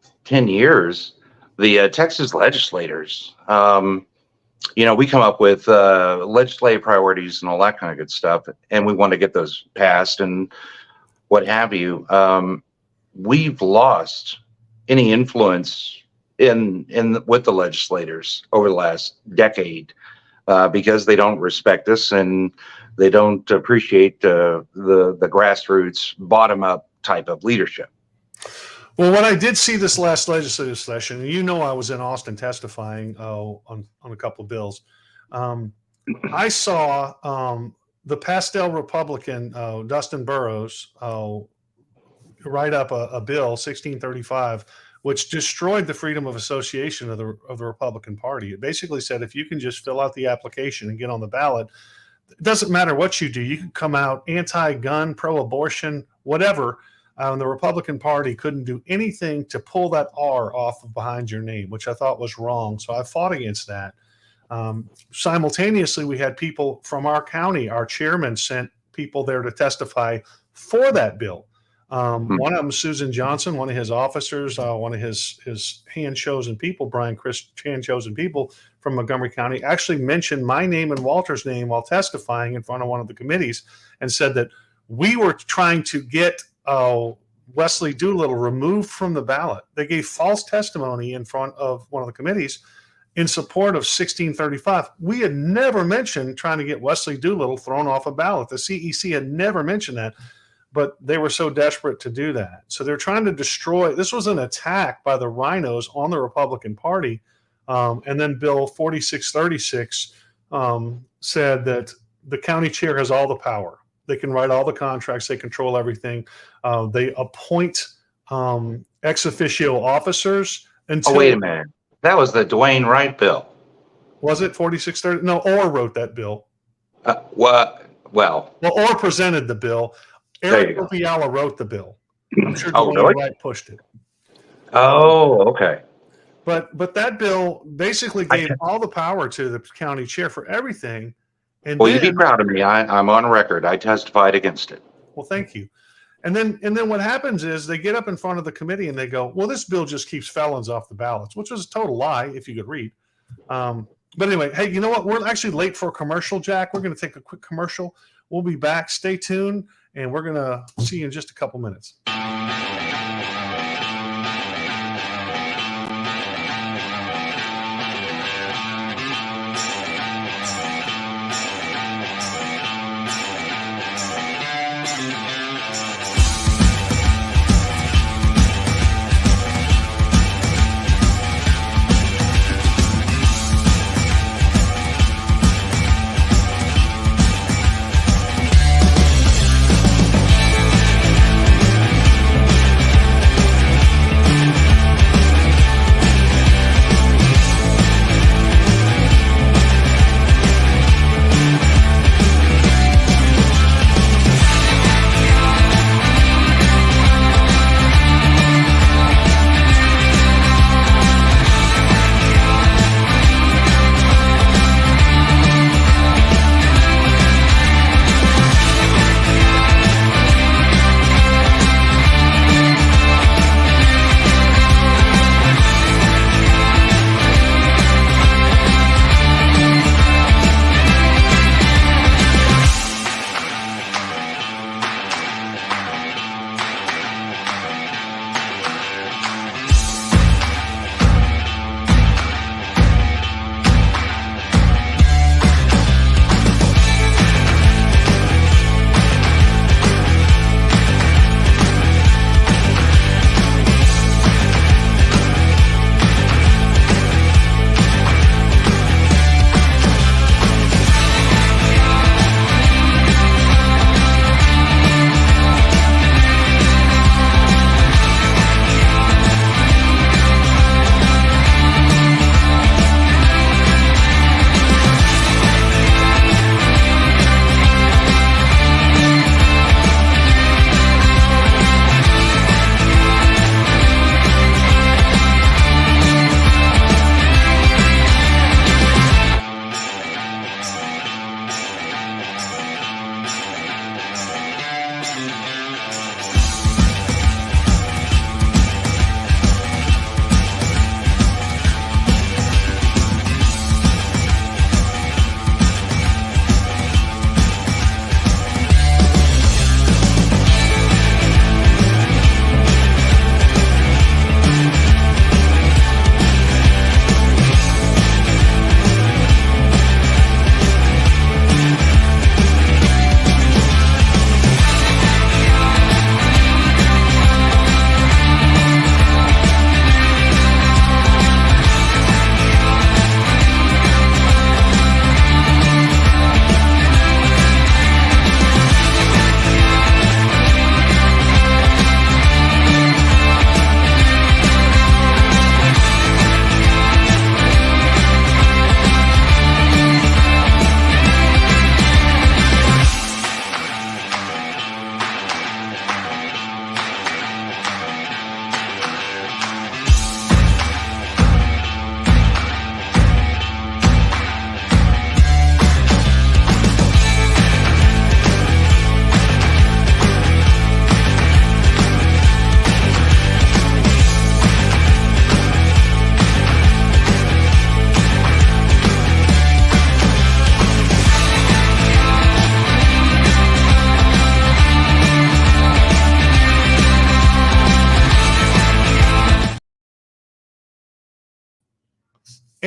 years, the Texas legislators, we come up with legislative priorities and all that kind of good stuff, and we want to get those passed and what have you. We've lost any influence with the legislators over the last decade. Because they don't respect us and they don't appreciate the grassroots, bottom-up type of leadership. Well, what I did see this last legislative session, and I was in Austin testifying on a couple of bills. I saw the pastel Republican Dustin Burrows write up a bill, 1635, which destroyed the freedom of association of the Republican Party. It basically said if you can just fill out the application and get on the ballot, it doesn't matter what you do. You can come out anti-gun, pro-abortion, whatever. And the Republican Party couldn't do anything to pull that R off of behind your name, which I thought was wrong. So I fought against that. Simultaneously, we had people from our county. Our chairman sent people there to testify for that bill. One of them, Susan Johnson, one of his officers, one of his hand-chosen people, Brian Chris, hand-chosen people from Montgomery County, actually mentioned my name and Walter's name while testifying in front of one of the committees and said that we were trying to get Wesley Doolittle removed from the ballot. They gave false testimony in front of one of the committees in support of 1635. We had never mentioned trying to get Wesley Doolittle thrown off a ballot. The CEC had never mentioned that. But they were so desperate to do that. So they're trying to destroy. This was an attack by the rhinos on the Republican Party. And then Bill 4636 said that the county chair has all the power. They can write all the contracts. They control everything. They appoint ex officio officers. Until, wait a minute. That was the Dwayne Wright bill. Was it 4630? No, Orr wrote that bill. Well, Orr presented the bill. Eric Opiala wrote the bill. I'm sure really? Wright pushed it. Oh, okay. But that bill basically gave all the power to the county chair for everything. And you'd be proud of me. I'm on record. I testified against it. Well, thank you. And then what happens is they get up in front of the committee and they go, well, this bill just keeps felons off the ballots, which was a total lie if you could read. But anyway, hey, you know what? We're actually late for a commercial, Jack. We're going to take a quick commercial. We'll be back. Stay tuned. And we're going to see you in just a couple minutes.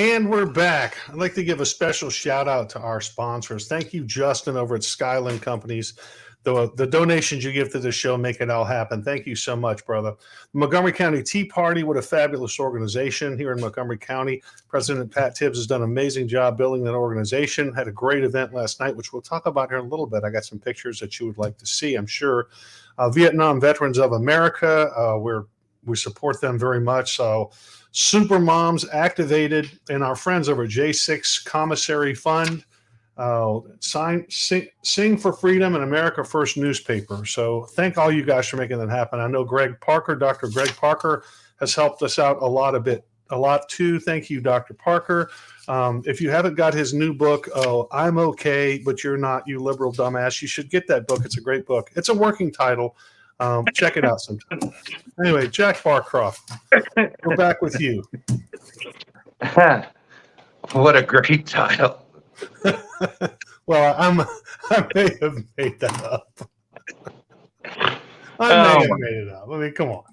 And we're back. I'd like to give a special shout out to our sponsors. Thank you, Justin, over at Skyland Companies. The donations you give to the show make it all happen. Thank you so much, brother. Montgomery County Tea Party, what a fabulous organization here in Montgomery County. President Pat Tibbs has done an amazing job building that organization. Had a great event last night, which we'll talk about here in a little bit. I got some pictures that you would like to see, I'm sure. Vietnam Veterans of America, we support them very much. So Super Moms activated, and our friends over at J6 Commissary Fund, Sing for Freedom and America First newspaper. So thank all you guys for making that happen. I know Greg Parker, Dr. Greg Parker, has helped us out a lot too. Thank you, Dr. Parker. If you haven't got his new book, I'm Okay, But You're Not, You Liberal Dumbass, you should get that book. It's a great book. It's a working title. Check it out sometime. Anyway, Jack Barcroft, we're back with you. What a great title. Well, I may have made that up. I may have made it up. I mean, come on.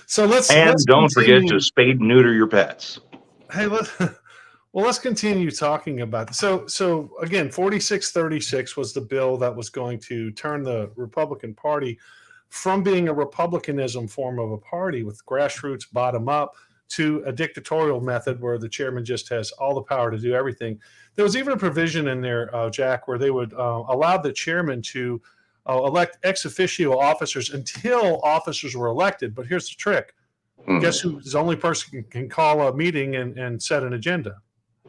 So let's don't continue. forget to spade and neuter your pets. Hey, let's continue talking about this. So again, 4636 was the bill that was going to turn the Republican Party from being a republicanism form of a party with grassroots bottom up to a dictatorial method where the chairman just has all the power to do everything. There was even a provision in there, Jack, where they would allow the chairman to elect ex officio officers until officers were elected. But here's the trick. Guess who's the only person can call a meeting and set an agenda?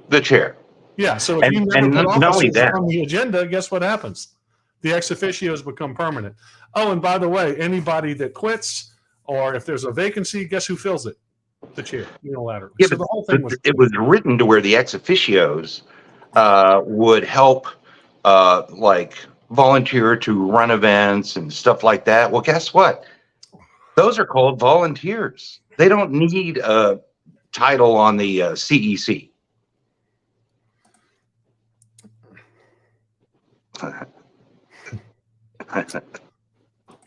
The chair. Yeah, so if you never put not only officers that, on the agenda, guess what happens? The ex officios become permanent. Oh, and by the way, anybody that quits or if there's a vacancy, guess who fills it? The chair, unilaterally. Yeah, so the whole thing was it was written to where the ex officios would help like volunteer to run events and stuff like that. Well, guess what? Those are called volunteers. They don't need a title on the CEC.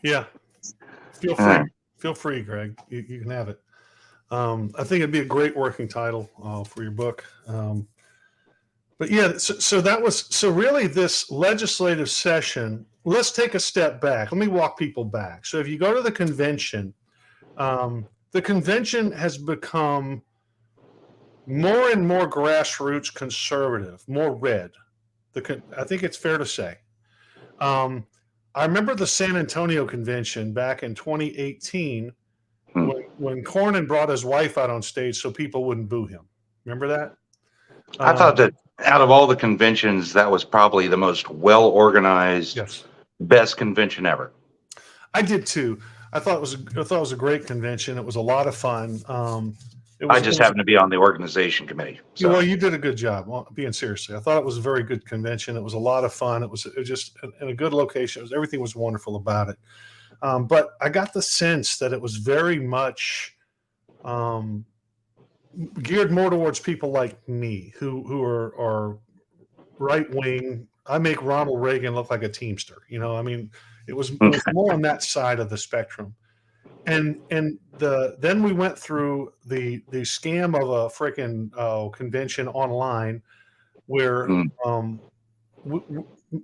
Yeah. Feel free, Greg. You can have it. I think it'd be a great working title for your book. But yeah, so that was, so really this legislative session, let's take a step back. Let me walk people back. So if you go to the convention has become more and more grassroots conservative, more red. I think it's fair to say. I remember the San Antonio convention back in 2018 when Cornyn brought his wife out on stage so people wouldn't boo him. Remember that? I thought that out of all the conventions, that was probably the most well-organized, best convention ever. I did too. I thought it was a great convention. It was a lot of fun. I just happened to be on the organization committee. So. Well, you did a good job. Being seriously, I thought it was a very good convention. It was a lot of fun. It was just in a good location. Everything was wonderful about it. But I got the sense that it was very much geared more towards people like me who are right wing. I make Ronald Reagan look like a Teamster. I mean, it was more on that side of the spectrum. And then we went through the scam of a freaking convention online where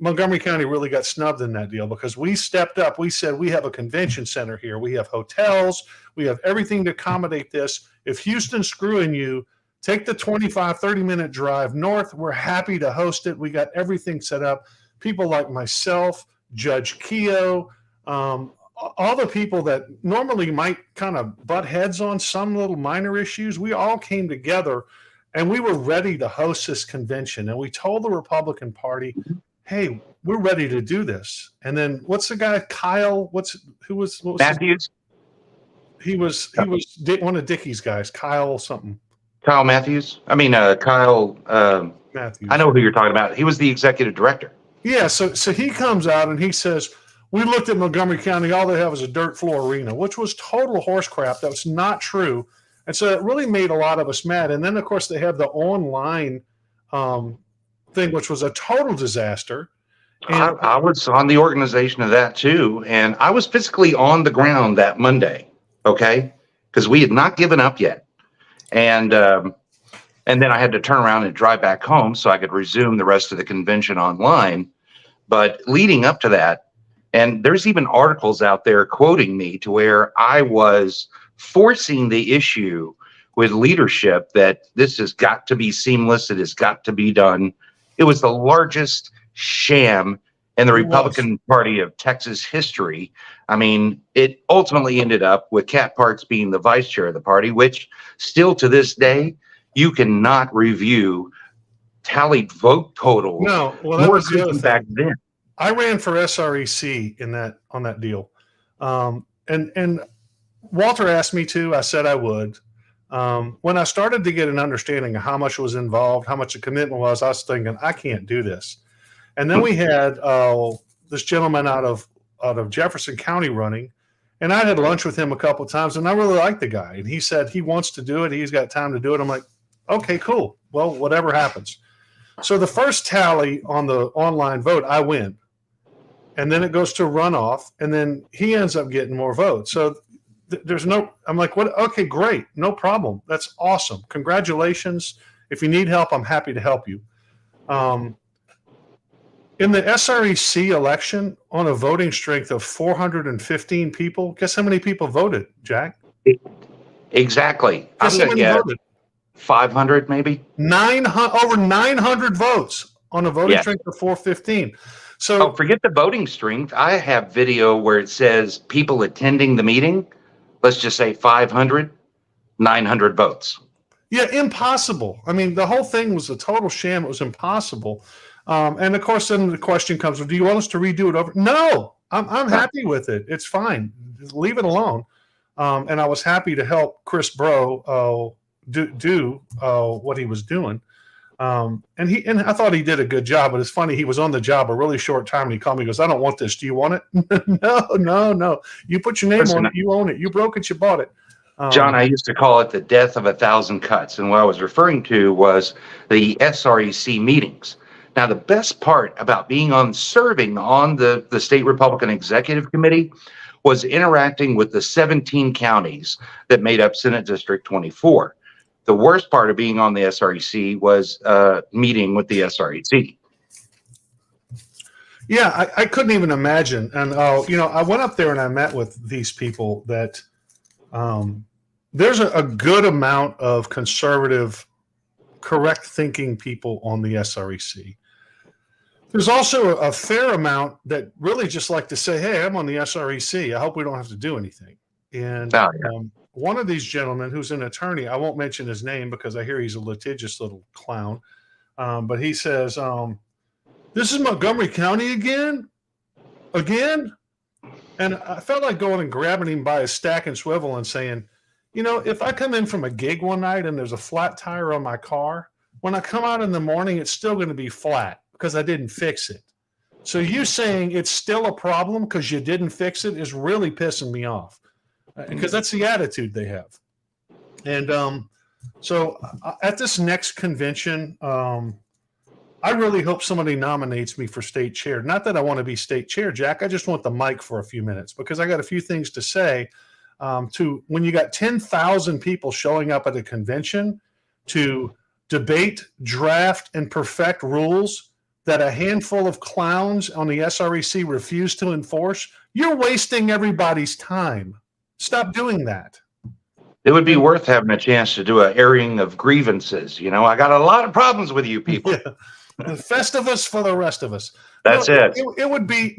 Montgomery County really got snubbed in that deal because we stepped up. We said, we have a convention center here. We have hotels. We have everything to accommodate this. If Houston's screwing you, take the 25, 30-minute drive north. We're happy to host it. We got everything set up. People like myself, Judge Keogh, all the people that normally might kind of butt heads on some little minor issues, we all came together and we were ready to host this convention. And we told the Republican Party, hey, we're ready to do this. And then what's the guy, Kyle? What was Matthews? He was one of Dickie's guys, Kyle something. Kyle Matthews? I mean, Kyle Matthews. I know who you're talking about. He was the executive director. Yeah, so he comes out and he says, we looked at Montgomery County, all they have is a dirt floor arena, which was total horse crap. That was not true. And so it really made a lot of us mad. And then, of course, they have the online thing, which was a total disaster. And I was on the organization of that, too. And I was physically on the ground that Monday, okay, because we had not given up yet. And then I had to turn around and drive back home so I could resume the rest of the convention online. But leading up to that, and there's even articles out there quoting me to where I was forcing the issue with leadership that this has got to be seamless. It has got to be done. It was the largest sham in the Republican Party of Texas history. I mean, it ultimately ended up with Cat Parks being the vice chair of the party, which still to this day, you cannot review tallied vote totals. No, well, that was the other thing. Back then. I ran for SREC on that deal, and Walter asked me to. I said I would. When I started to get an understanding of how much was involved, how much the commitment was, I was thinking I can't do this. And then we had this gentleman out of Jefferson County running, and I had lunch with him a couple of times, and I really liked the guy. And he said he wants to do it. He's got time to do it. I'm like, okay, cool. Well, whatever happens. So the first tally on the online vote, I win. And then it goes to runoff, and then he ends up getting more votes. So there's I'm like, what? Okay, great. No problem. That's awesome. Congratulations. If you need help, I'm happy to help you. In the SREC election, on a voting strength of 415 people, guess how many people voted, Jack? Exactly. Guess how many voted? 500 maybe? Over 900 votes on a voting strength of 415. So forget the voting strength. I have video where it says people attending the meeting. Let's just say 500, 900 votes. Yeah, impossible. I mean, the whole thing was a total sham. It was impossible. And of course, then the question comes, well, do you want us to redo it over? No, I'm happy with it. It's fine. Just leave it alone. And I was happy to help Chris Bro do what he was doing. And I thought he did a good job, but it's funny. He was on the job a really short time, and he called me. He goes, "I don't want this. Do you want it?" No. You put your name on it. You own it. You broke it. You bought it. John, I used to call it the death of 1,000 cuts. And what I was referring to was the SREC meetings. Now, the best part about serving on the state Republican executive committee was interacting with the 17 counties that made up Senate District 24. The worst part of being on the SREC was meeting with the SREC. Yeah, I couldn't even imagine. And, I went up there and I met with these people that there's a good amount of conservative, correct thinking people on the SREC. There's also a fair amount that really just like to say, hey, I'm on the SREC. I hope we don't have to do anything. And one of these gentlemen who's an attorney, I won't mention his name because I hear he's a litigious little clown. But he says, this is Montgomery County again? And I felt like going and grabbing him by his stack and swivel and saying, if I come in from a gig one night and there's a flat tire on my car, when I come out in the morning, it's still going to be flat because I didn't fix it. So you saying it's still a problem because you didn't fix it is really pissing me off. Because that's the attitude they have. And so at this next convention, I really hope somebody nominates me for state chair. Not that I want to be state chair, Jack. I just want the mic for a few minutes because I got a few things to say to when you got 10,000 people showing up at a convention to debate, draft, and perfect rules that a handful of clowns on the SREC refuse to enforce. You're wasting everybody's time. Stop doing that. It would be worth having a chance to do an airing of grievances. I got a lot of problems with you people. Yeah. Festivus for the rest of us. That's it. It would be,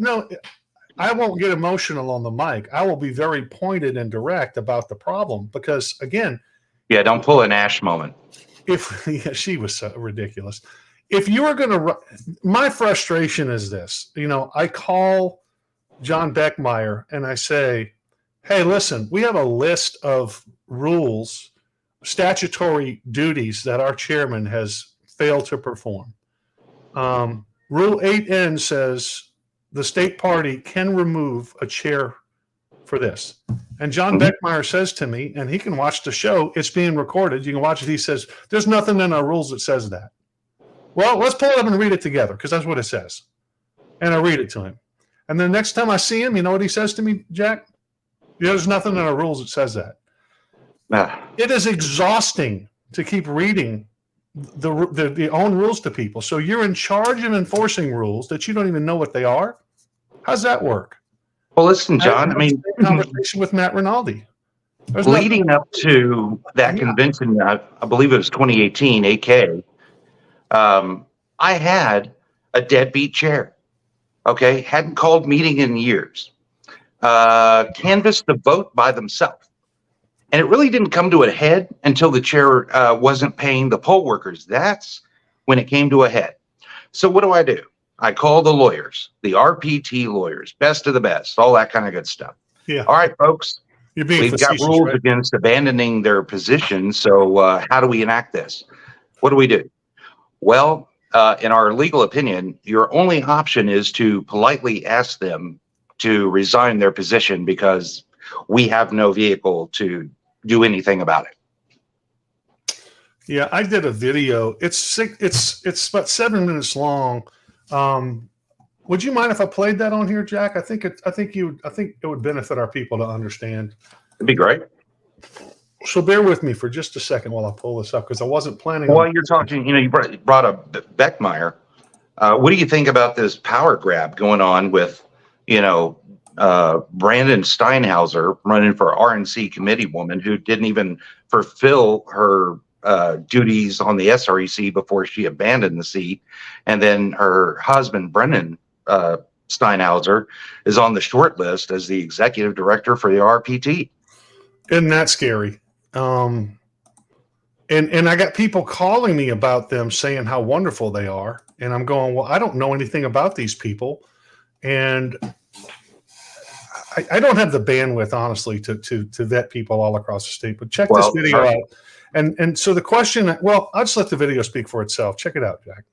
I won't get emotional on the mic. I will be very pointed and direct about the problem because, again. Yeah, don't pull an Ash moment. She was so ridiculous. If you were going to, my frustration is this. I call John Beckmeyer and I say, hey, listen, we have a list of rules, statutory duties that our chairman has failed to perform. Rule 8N says the state party can remove a chair for this. And John Beckmeyer says to me, and he can watch the show, it's being recorded, you can watch it, he says, there's nothing in our rules that says that. Well, let's pull it up and read it together because that's what it says. And I read it to him. And the next time I see him, you know what he says to me, Jack? There's nothing in our rules that says that. It is exhausting to keep reading the own rules to people. So you're in charge of enforcing rules that you don't even know what they are. How's that work? Well, listen, John, I mean, conversation with Matt Rinaldi. leading up to that convention, I believe it was 2018, AK, I had a deadbeat chair. Okay. Hadn't called meeting in years. Canvassed the vote by themselves. And it really didn't come to a head until the chair wasn't paying the poll workers. That's when it came to a head. So what do? I call the lawyers, the RPT lawyers, best of the best, all that kind of good stuff. Yeah. All right, folks. You're being We've got rules right? against abandoning their position. So how do we enact this? What do we do? Well, in our legal opinion, your only option is to politely ask them to resign their position because we have no vehicle to do anything about it. Yeah, I did a video. It's about 7 minutes long. Would you mind if I played that on here, Jack? I think it would benefit our people to understand. It'd be great. So bear with me for just a second while I pull this up because I wasn't planning. While you're talking, you brought up Beckmeyer. What do you think about this power grab going on with, Brandon Steinhauser running for RNC committee woman who didn't even fulfill her duties on the SREC before she abandoned the seat, and then her husband Brennan Steinhauser is on the short list as the executive director for the RPT. Isn't that scary? And I got people calling me about them saying how wonderful they are. And I'm going, well, I don't know anything about these people. And I don't have the bandwidth, honestly, to vet people all across the state. But check this video out. And so the question, well, I'll just let the video speak for itself. Check it out, Jack.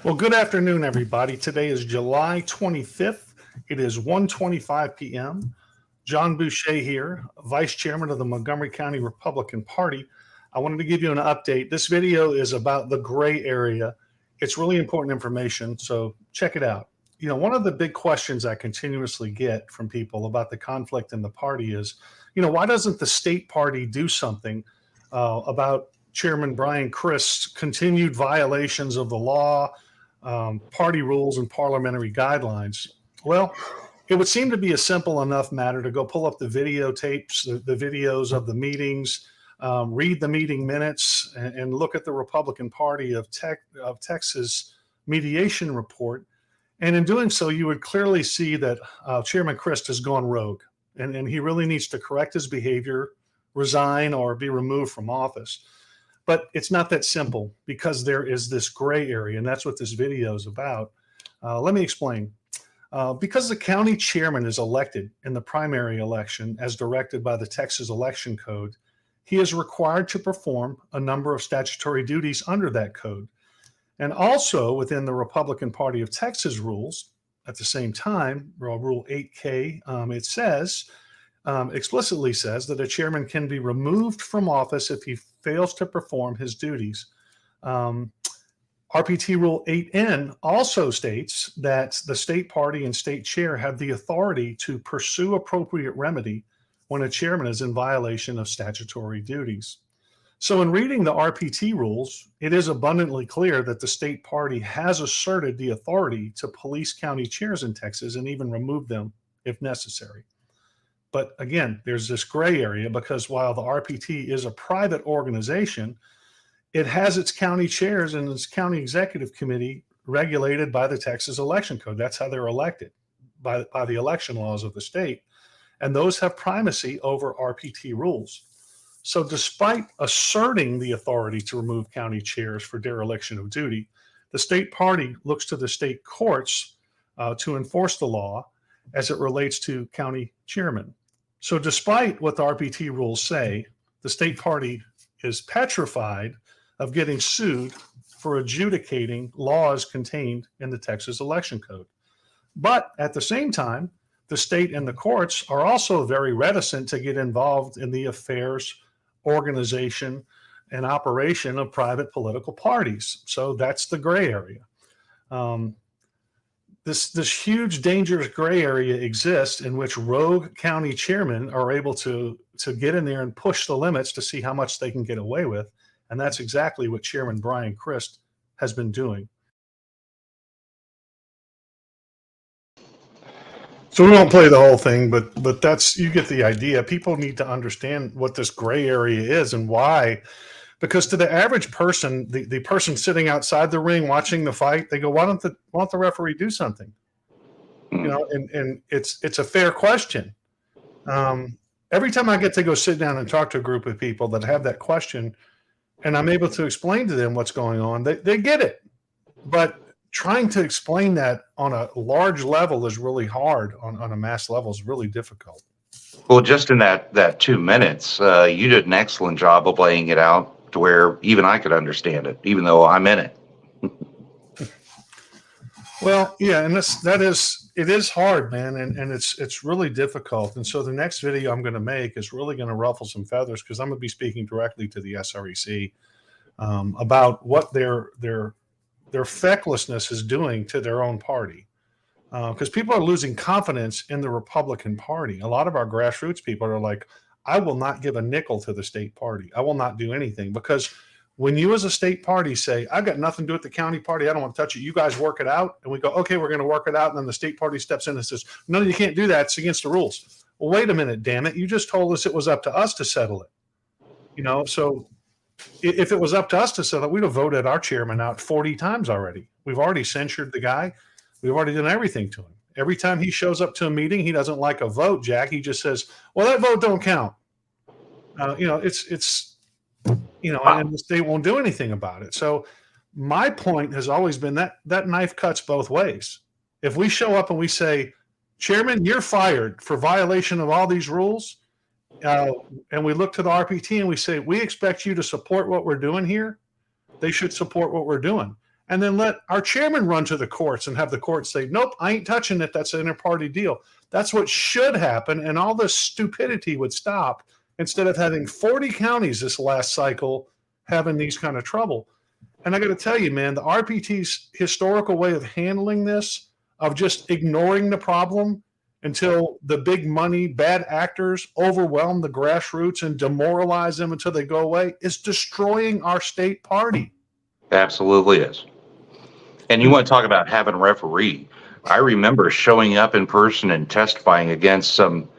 Well, good afternoon, everybody. Today is July 25th. It is 1:25 p.m. John Boucher here, Vice Chairman of the Montgomery County Republican Party. I wanted to give you an update. This video is about the gray area. It's really important information, so check it out. One of the big questions I continuously get from people about the conflict in the party is, why doesn't the state party do something about Chairman Brian Crist's continued violations of the law, party rules, and parliamentary guidelines? Well, it would seem to be a simple enough matter to go pull up the videotapes, the videos of the meetings, read the meeting minutes, and look at the Republican Party of Texas mediation report. And in doing so, you would clearly see that Chairman Crist has gone rogue, and he really needs to correct his behavior, resign, or be removed from office. But it's not that simple because there is this gray area, and that's what this video is about. Let me explain. Because the county chairman is elected in the primary election as directed by the Texas Election Code, he is required to perform a number of statutory duties under that code. And also within the Republican Party of Texas rules, at the same time, Rule 8K, it says, explicitly says that a chairman can be removed from office if he fails to perform his duties. RPT Rule 8N also states that the state party and state chair have the authority to pursue appropriate remedy when a chairman is in violation of statutory duties. So in reading the RPT rules, it is abundantly clear that the state party has asserted the authority to police county chairs in Texas and even remove them if necessary. But again, there's this gray area because while the RPT is a private organization, it has its county chairs and its county executive committee regulated by the Texas Election Code. That's how they're elected by the election laws of the state. And those have primacy over RPT rules. So despite asserting the authority to remove county chairs for dereliction of duty, the state party looks to the state courts to enforce the law as it relates to county chairmen. So despite what the RPT rules say, the state party is petrified of getting sued for adjudicating laws contained in the Texas Election Code. But at the same time, the state and the courts are also very reticent to get involved in the affairs, organization, and operation of private political parties. So that's the gray area. This huge dangerous gray area exists in which rogue county chairmen are able to get in there and push the limits to see how much they can get away with. And that's exactly what Chairman Brian Christ has been doing. So we won't play the whole thing, but that's, you get the idea. People need to understand what this gray area is and why. Because to the average person, the person sitting outside the ring watching the fight, they go, why don't the referee do something? You know, and it's a fair question. Every time I get to go sit down and talk to a group of people that have that question, and I'm able to explain to them what's going on, they get it. But trying to explain that on a large level is really hard. On a mass level is really difficult. Well, just in that 2 minutes, you did an excellent job of laying it out to where even I could understand it, even though I'm in it. Well, yeah, and it is hard, man, and it's really difficult. And so the next video I'm going to make is really going to ruffle some feathers, because I'm going to be speaking directly to the SREC about what their fecklessness is doing to their own party. Because people are losing confidence in the Republican Party. A lot of our grassroots people are like, I will not give a nickel to the state party. I will not do anything. Because when you as a state party say, I've got nothing to do with the county party, I don't want to touch it, you guys work it out. And we go, okay, we're going to work it out. And then the state party steps in and says, no, you can't do that. It's against the rules. Well, wait a minute, damn it. You just told us it was up to us to settle it. You know, so if it was up to us to settle it, we'd have voted our chairman out 40 times already. We've already censured the guy. We've already done everything to him. Every time he shows up to a meeting, he doesn't like a vote, Jack. He just says, well, that vote don't count. You know, it's you know, and the state won't do anything about it. So my point has always been that knife cuts both ways. If we show up and we say, Chairman, you're fired for violation of all these rules, and we look to the RPT and we say, we expect you to support what we're doing here, they should support what we're doing. And then let our chairman run to the courts and have the courts say, nope, I ain't touching it. That's an inter-party deal. That's what should happen. And all this stupidity would stop, instead of having 40 counties this last cycle having these kind of trouble. And I got to tell you, man, the RPT's historical way of handling this, of just ignoring the problem until the big money, bad actors overwhelm the grassroots and demoralize them until they go away, is destroying our state party. Absolutely is. And you want to talk about having a referee. I remember showing up in person and testifying against some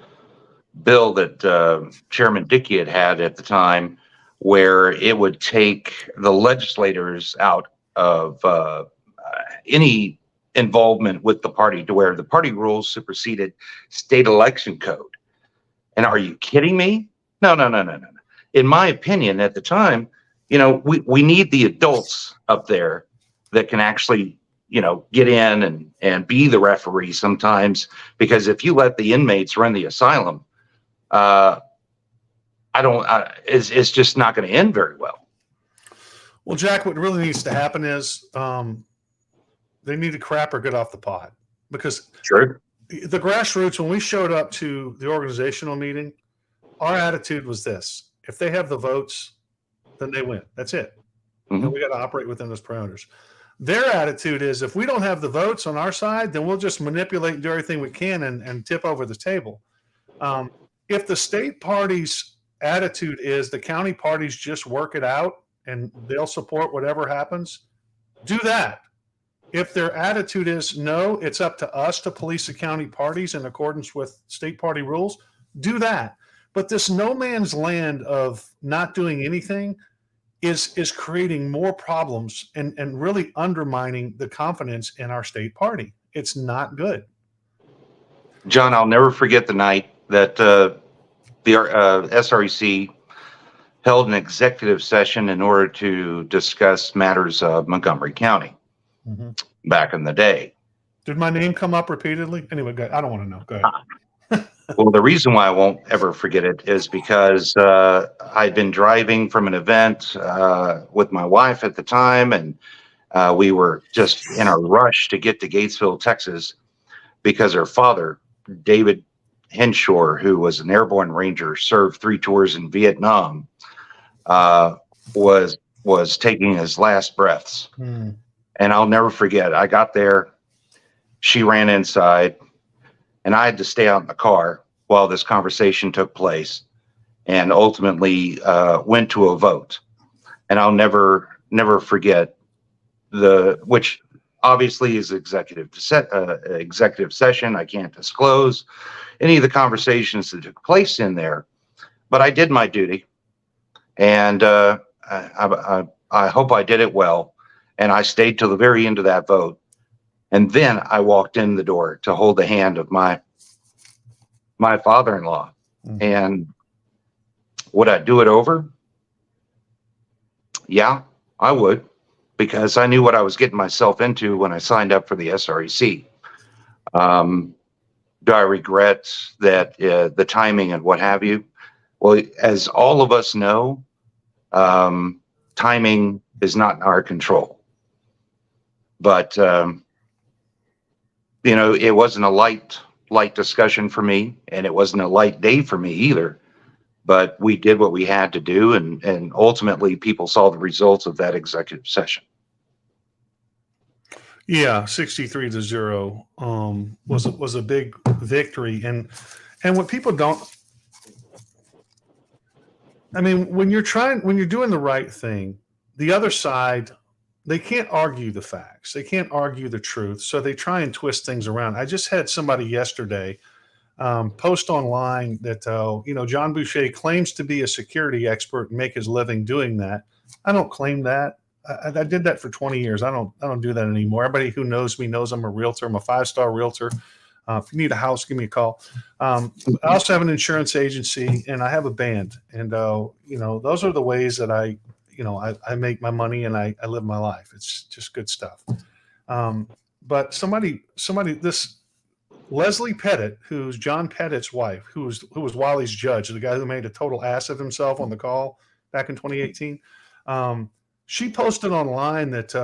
bill that Chairman Dickey had at the time, where it would take the legislators out of any involvement with the party, to where the party rules superseded state election code. And are you kidding me? No. In my opinion, at the time, you know, we need the adults up there that can actually, you know, get in and be the referee sometimes, because if you let the inmates run the asylum, it's just not going to end very well. Well, Jack, what really needs to happen is they need to crap or get off the pot, because Sure. The grassroots, when we showed up to the organizational meeting, our attitude was this: if they have the votes, then they win. That's it. Mm-hmm. And we got to operate within those parameters. Their attitude is, if we don't have the votes on our side, then we'll just manipulate and do everything we can and tip over the table. If the state party's attitude is the county parties just work it out and they'll support whatever happens, do that. If their attitude is, no, it's up to us to police the county parties in accordance with state party rules, do that. But this no man's land of not doing anything is creating more problems and really undermining the confidence in our state party. It's not good. John, I'll never forget the night that the SREC held an executive session in order to discuss matters of Montgomery County back in the day. Did my name come up repeatedly? Anyway, I don't want to know. Go ahead. Well, the reason why I won't ever forget it is because I'd been driving from an event with my wife at the time, and we were just in a rush to get to Gatesville, Texas, because her father, David Henshaw, who was an airborne ranger, served 3 tours in Vietnam, was taking his last breaths. Mm. And I'll never forget. I got there, she ran inside, and I had to stay out in the car while this conversation took place, and ultimately went to a vote. And I'll never forget which obviously is executive session. I can't disclose any of the conversations that took place in there, but I did my duty, and I hope I did it well. And I stayed till the very end of that vote, and then I walked in the door to hold the hand of my father-in-law. Mhm. And would I do it over? Yeah, I would, because I knew what I was getting myself into when I signed up for the SREC. Do I regret that, the timing and what have you? Well, as all of us know, timing is not in our control. But it wasn't a light discussion for me, and it wasn't a light day for me either. But we did what we had to do, and ultimately people saw the results of that executive session. Yeah, 63-0 was a big victory, and what people don't. I mean, when you're doing the right thing, the other side, they can't argue the facts. They can't argue the truth. So they try and twist things around. I just had somebody yesterday post online that, John Boucher claims to be a security expert and make his living doing that. I don't claim that. I did that for 20 years. I don't do that anymore. Everybody who knows me knows I'm a realtor. I'm a 5-star realtor. If you need a house, give me a call. I also have an insurance agency, and I have a band. And, those are the ways that I make my money, and I live my life. It's just good stuff. But this Leslie Pettit, who's John Pettit's wife, who was Wiley's judge, the guy who made a total ass of himself on the call back in 2018. She posted online that,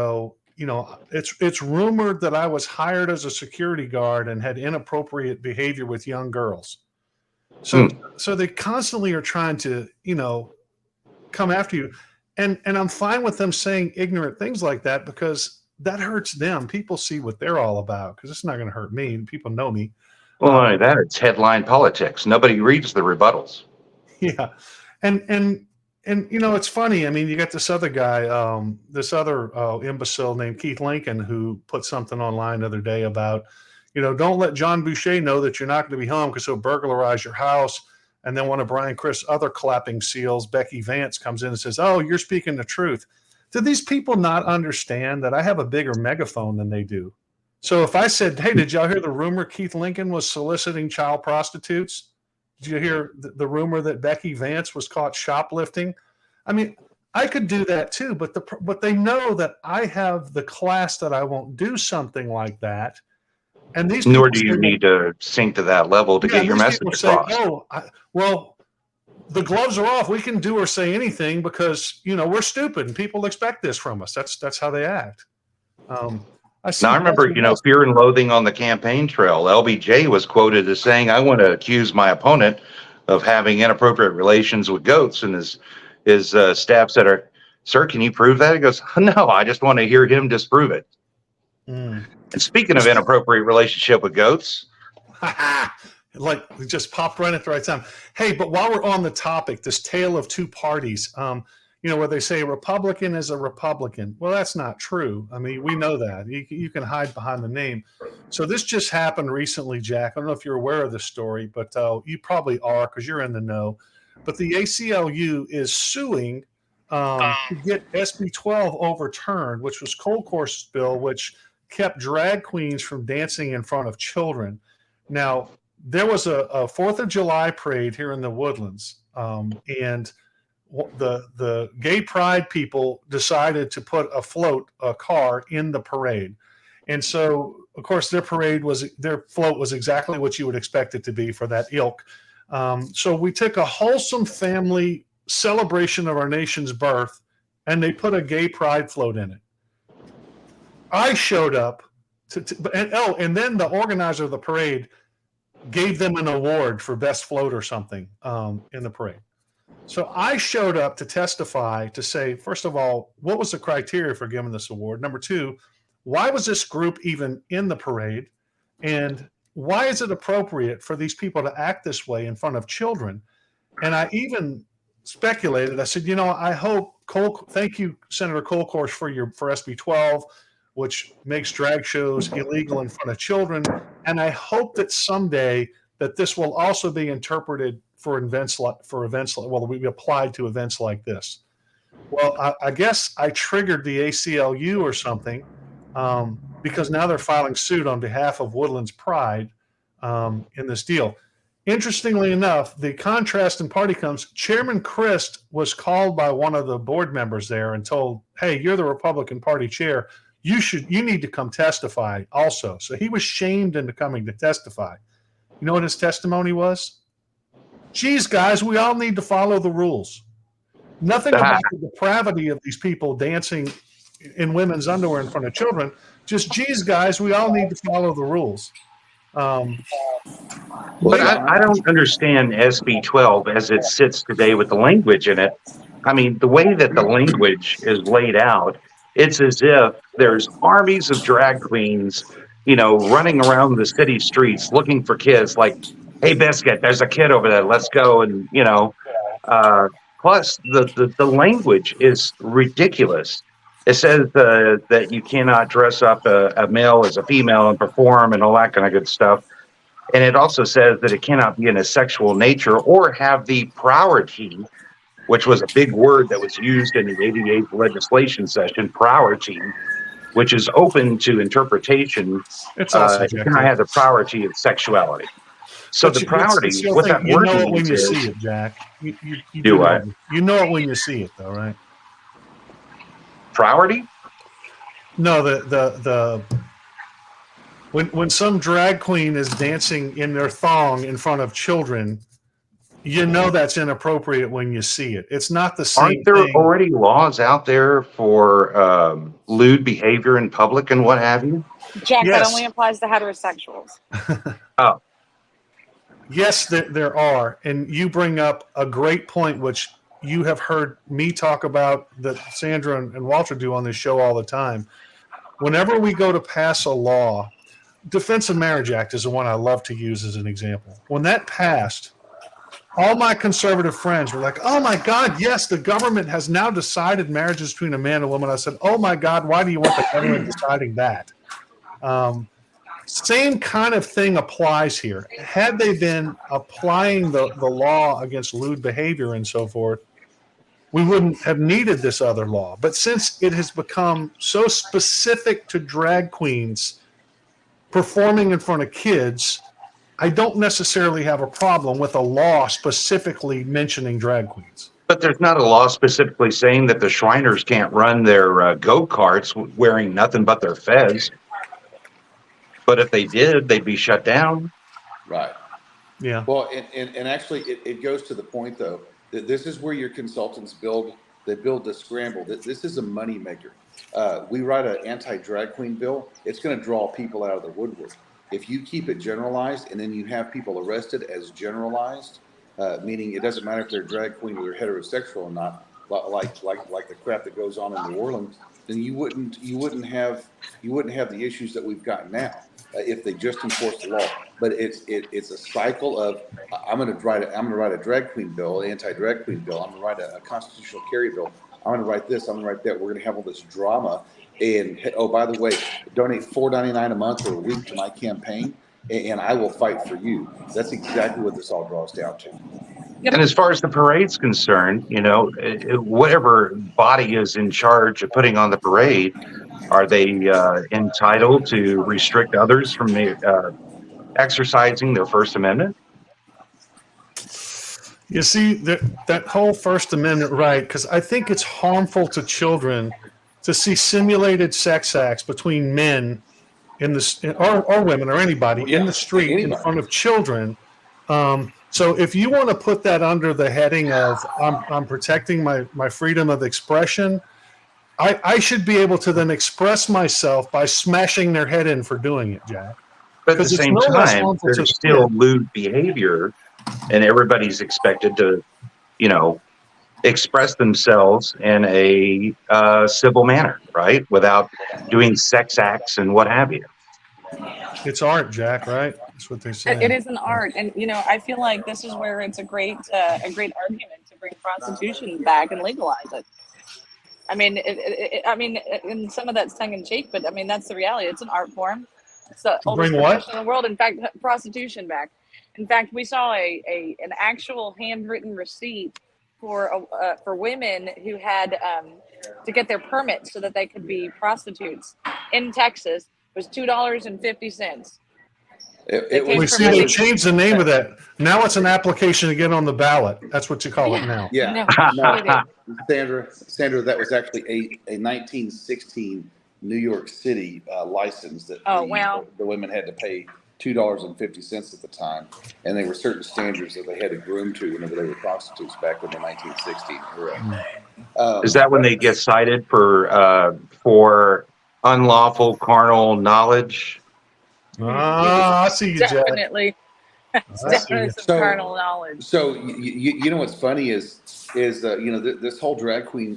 it's rumored that I was hired as a security guard and had inappropriate behavior with young girls. So they constantly are trying to, come after you. And I'm fine with them saying ignorant things like that, because that hurts them. People see what they're all about, because it's not going to hurt me. People know me. Well, not only that, it's headline politics. Nobody reads the rebuttals. Yeah. And it's funny. I mean, you got this other guy, this other imbecile named Keith Lincoln, who put something online the other day about, don't let John Boucher know that you're not going to be home, because he'll burglarize your house. And then one of Brian Chris' other clapping seals, Becky Vance, comes in and says, "Oh, you're speaking the truth." Do these people not understand that I have a bigger megaphone than they do? So if I said, "Hey, did y'all hear the rumor Keith Lincoln was soliciting child prostitutes? Did you hear the rumor that Becky Vance was caught shoplifting?" I mean, I could do that too, but they know that I have the class that I won't do something like that. And these people Nor do you need to sink to that level to get your message across. Well, the gloves are off. We can do or say anything because, we're stupid and people expect this from us. That's how they act. I remember, Fear and Loathing on the campaign trail. LBJ was quoted as saying, "I want to accuse my opponent of having inappropriate relations with goats." And his staff said, "Sir, can you prove that?" He goes, "No, I just want to hear him disprove it." And speaking of inappropriate relationship with goats, like it just popped right at the right time. Hey, but while we're on the topic, this tale of two parties, where they say a Republican is a Republican. Well, that's not true. I mean, we know that. You can hide behind the name. So this just happened recently, Jack. I don't know if you're aware of this story, but you probably are, because you're in the know. But the ACLU is suing to get SB 12 overturned, which was Cole Course's bill, which kept drag queens from dancing in front of children. Now, there was a 4th of July parade here in the Woodlands, and the gay pride people decided to put a car in the parade. And so, of course, their float was exactly what you would expect it to be for that ilk. So we took a wholesome family celebration of our nation's birth, and they put a gay pride float in it. I showed up and then the organizer of the parade gave them an award for best float or something in the parade. So I showed up to testify to say, first of all, what was the criteria for giving this award? Number two, why was this group even in the parade? And why is it appropriate for these people to act this way in front of children? And I even speculated. I said, I hope thank you, Senator Colcourse, for SB 12, which makes drag shows illegal in front of children. And I hope that someday that this will also be interpreted for events like we applied to events like this. Well, I guess I triggered the ACLU or something, because now they're filing suit on behalf of Woodlands Pride in this deal. Interestingly enough, the contrast in party comes. Chairman Christ was called by one of the board members there and told, "Hey, you're the Republican Party chair. You need to come testify also." So he was shamed into coming to testify. You know what his testimony was? Geez, guys, we all need to follow the rules. Nothing about the depravity of these people dancing in women's underwear in front of children. Just, geez, guys, we all need to follow the rules. But I don't understand SB 12 as it sits today with the language in it. I mean, the way that the language is laid out, it's as if there's armies of drag queens, running around the city streets looking for kids like, "Hey, Biscuit, there's a kid over there. Let's go." And, plus the language is ridiculous. It says that you cannot dress up a male as a female and perform and all that kind of good stuff. And it also says that it cannot be in a sexual nature or have the priority, which was a big word that was used in the 88th legislation session, priority, which is open to interpretation. It's also it cannot have the priority of sexuality. So the priority, what that word means is... You know it when you see it, Jack. You do what? You know it when you see it, though, right? Priority? No, when some drag queen is dancing in their thong in front of children, that's inappropriate when you see it. It's not the same. Aren't there already laws out there for lewd behavior in public and what have you? Jack, yes. That only applies to heterosexuals. Oh. Yes, there are. And you bring up a great point, which you have heard me talk about, that Sandra and Walter do on this show all the time. Whenever we go to pass a law, Defense of Marriage Act is the one I love to use as an example. When that passed, all my conservative friends were like, "Oh my God, yes, the government has now decided marriages between a man and a woman." I said, "Oh my God, why do you want the government deciding that?" Same kind of thing applies here. Had they been applying the law against lewd behavior and so forth, we wouldn't have needed this other law. But since it has become so specific to drag queens performing in front of kids, I don't necessarily have a problem with a law specifically mentioning drag queens. But there's not a law specifically saying that the Shriners can't run their go-karts wearing nothing but their fez. But if they did, they'd be shut down. Right. Yeah. Well, and actually, it goes to the point, though, that this is where your consultants build the scramble. This is a money maker. We write an anti-drag queen bill. It's going to draw people out of the woodwork. If you keep it generalized and then you have people arrested as generalized, meaning it doesn't matter if they're drag queen or they're heterosexual or not, like the crap that goes on in New Orleans, then you wouldn't have the issues that we've got now if they just enforce the law. But it's a cycle of I'm going to write a drag queen bill, an anti-drag queen bill. I'm going to write a constitutional carry bill. I'm going to write this. I'm going to write that. We're going to have all this drama. And oh, by the way, donate $4.99 a month or a week to my campaign, and I will fight for you. That's exactly what this all draws down to. And as far as the parade's concerned, whatever body is in charge of putting on the parade, are they entitled to restrict others from exercising their First Amendment? You see, that whole First Amendment right, because I think it's harmful to children to see simulated sex acts between men or women or anybody in the street in front of children. So if you want to put that under the heading of I'm protecting my freedom of expression, I should be able to then express myself by smashing their head in for doing it, Jack. But at the same time, there's still lewd behavior, and everybody's expected to, express themselves in a civil manner, right? Without doing sex acts and what have you. It's art, Jack, right? That's what they say. It is an art, and I feel like this is where it's a great argument to bring prostitution back and legalize it. I mean, and some of that's tongue in cheek, but I mean that's the reality. It's an art form. It's the oldest Bring what? profession in the world. In fact, prostitution back. In fact, we saw an actual handwritten receipt for women who had to get their permits so that they could be prostitutes in Texas. It was $2.50. It came We was from see really- they changed the name of that. Now it's an application to get on the ballot. That's what you call it now. Yeah, No, no, Sandra, that was actually a 1916 New York City license that Oh, wow. the women had to pay $2.50 at the time, and there were certain standards that they had to groom to whenever they were prostitutes back in the 1916 era. Is that when they get cited for unlawful carnal knowledge? Ah, I see you, Jack. definitely, I see definitely you. some So- carnal knowledge. So you know what's funny is this whole drag queen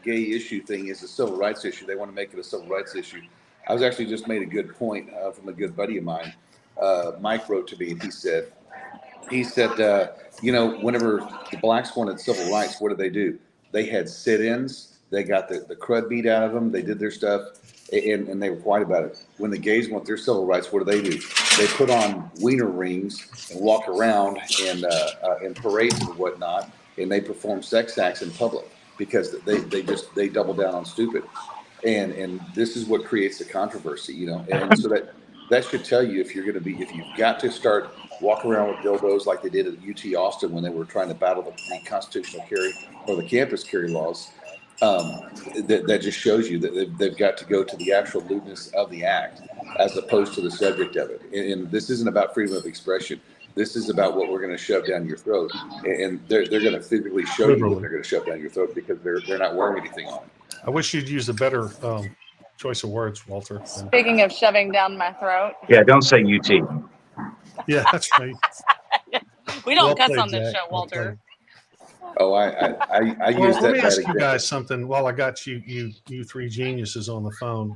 gay issue thing is a civil rights issue. They want to make it a civil rights issue. I was actually just made a good point from a good buddy of mine. Mike wrote to me and he said, whenever the blacks wanted civil rights, what did they do? They had sit-ins. They got the crud beat out of them. They did their stuff, and they were quiet about it. When the gays want their civil rights, what do? They put on wiener rings and walk around and parades and whatnot, and they perform sex acts in public because they double down on stupid, and this is what creates the controversy, and so that should tell you if you've got to start walking around with dildos like they did at UT Austin when they were trying to battle the constitutional carry or the campus carry laws. That just shows you that they've got to go to the actual lewdness of the act as opposed to the subject of it. And this isn't about freedom of expression. This is about what we're going to shove down your throat. And they're going to physically show you what they're going to shove down your throat because they're not wearing anything on. I wish you'd use a better choice of words, Walter. Speaking of shoving down my throat, Yeah, don't say UT. Yeah, that's right. we don't Well cuss played, on this Jack. show, Well Walter. Oh, I Well, use let that me bad ask you example. guys something while I got you three geniuses on the phone.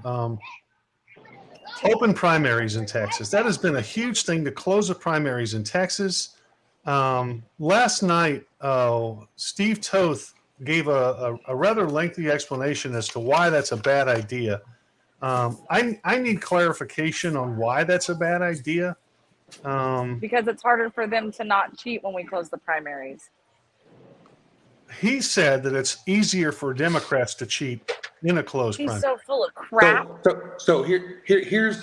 Open primaries in Texas. That has been a huge thing to close the primaries in Texas. Last night, Steve Toth gave a rather lengthy explanation as to why that's a bad idea. I need clarification on why that's a bad idea. Because it's harder for them to not cheat when we close the primaries. He said that it's easier for Democrats to cheat in a closed He's primary. so full of crap. So here's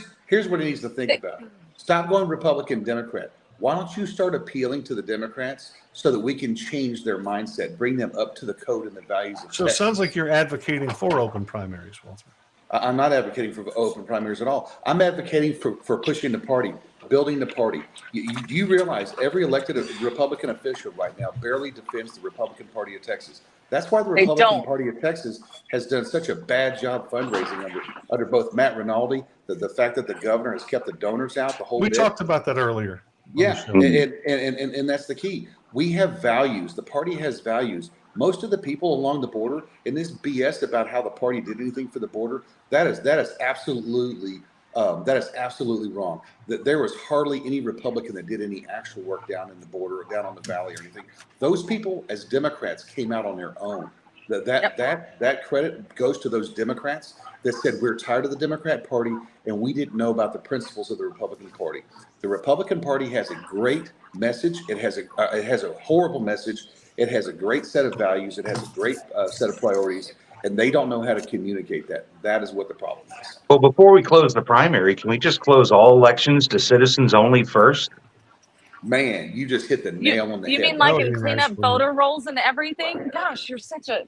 what he needs to think about. Stop going Republican, Democrat. Why don't you start appealing to the Democrats so that we can change their mindset, bring them up to the code and the values of So it Texas? sounds like you're advocating for open primaries, Walter. I'm not advocating for open primaries at all. I'm advocating for pushing the party, building the party. Do you realize every elected Republican official right now barely defends the Republican Party of Texas? That's why the They Republican don't. Party of Texas has done such a bad job fundraising under both Matt Rinaldi, the fact that the governor has kept the donors out, the whole We bit. talked about that earlier. Yeah, on the show. and that's the key. We have values. The party has values. Most of the people along the border, and this BS about how the party did anything for the border, that is absolutely wrong. That there was hardly any Republican that did any actual work down in the border, or down on the valley, or anything. Those people, as Democrats, came out on their own. That credit goes to those Democrats that said we're tired of the Democrat Party and we didn't know about the principles of the Republican Party. The Republican Party has a great message. It has a horrible message. It has a great set of values. It has a great set of priorities, and they don't know how to communicate that. That is what the problem is. Well, before we close the primary, can we just close all elections to citizens only first? Man, you just hit the nail on the You head. mean like Oh, in you're clean nice, up bro. voter rolls and everything? Gosh, you're such a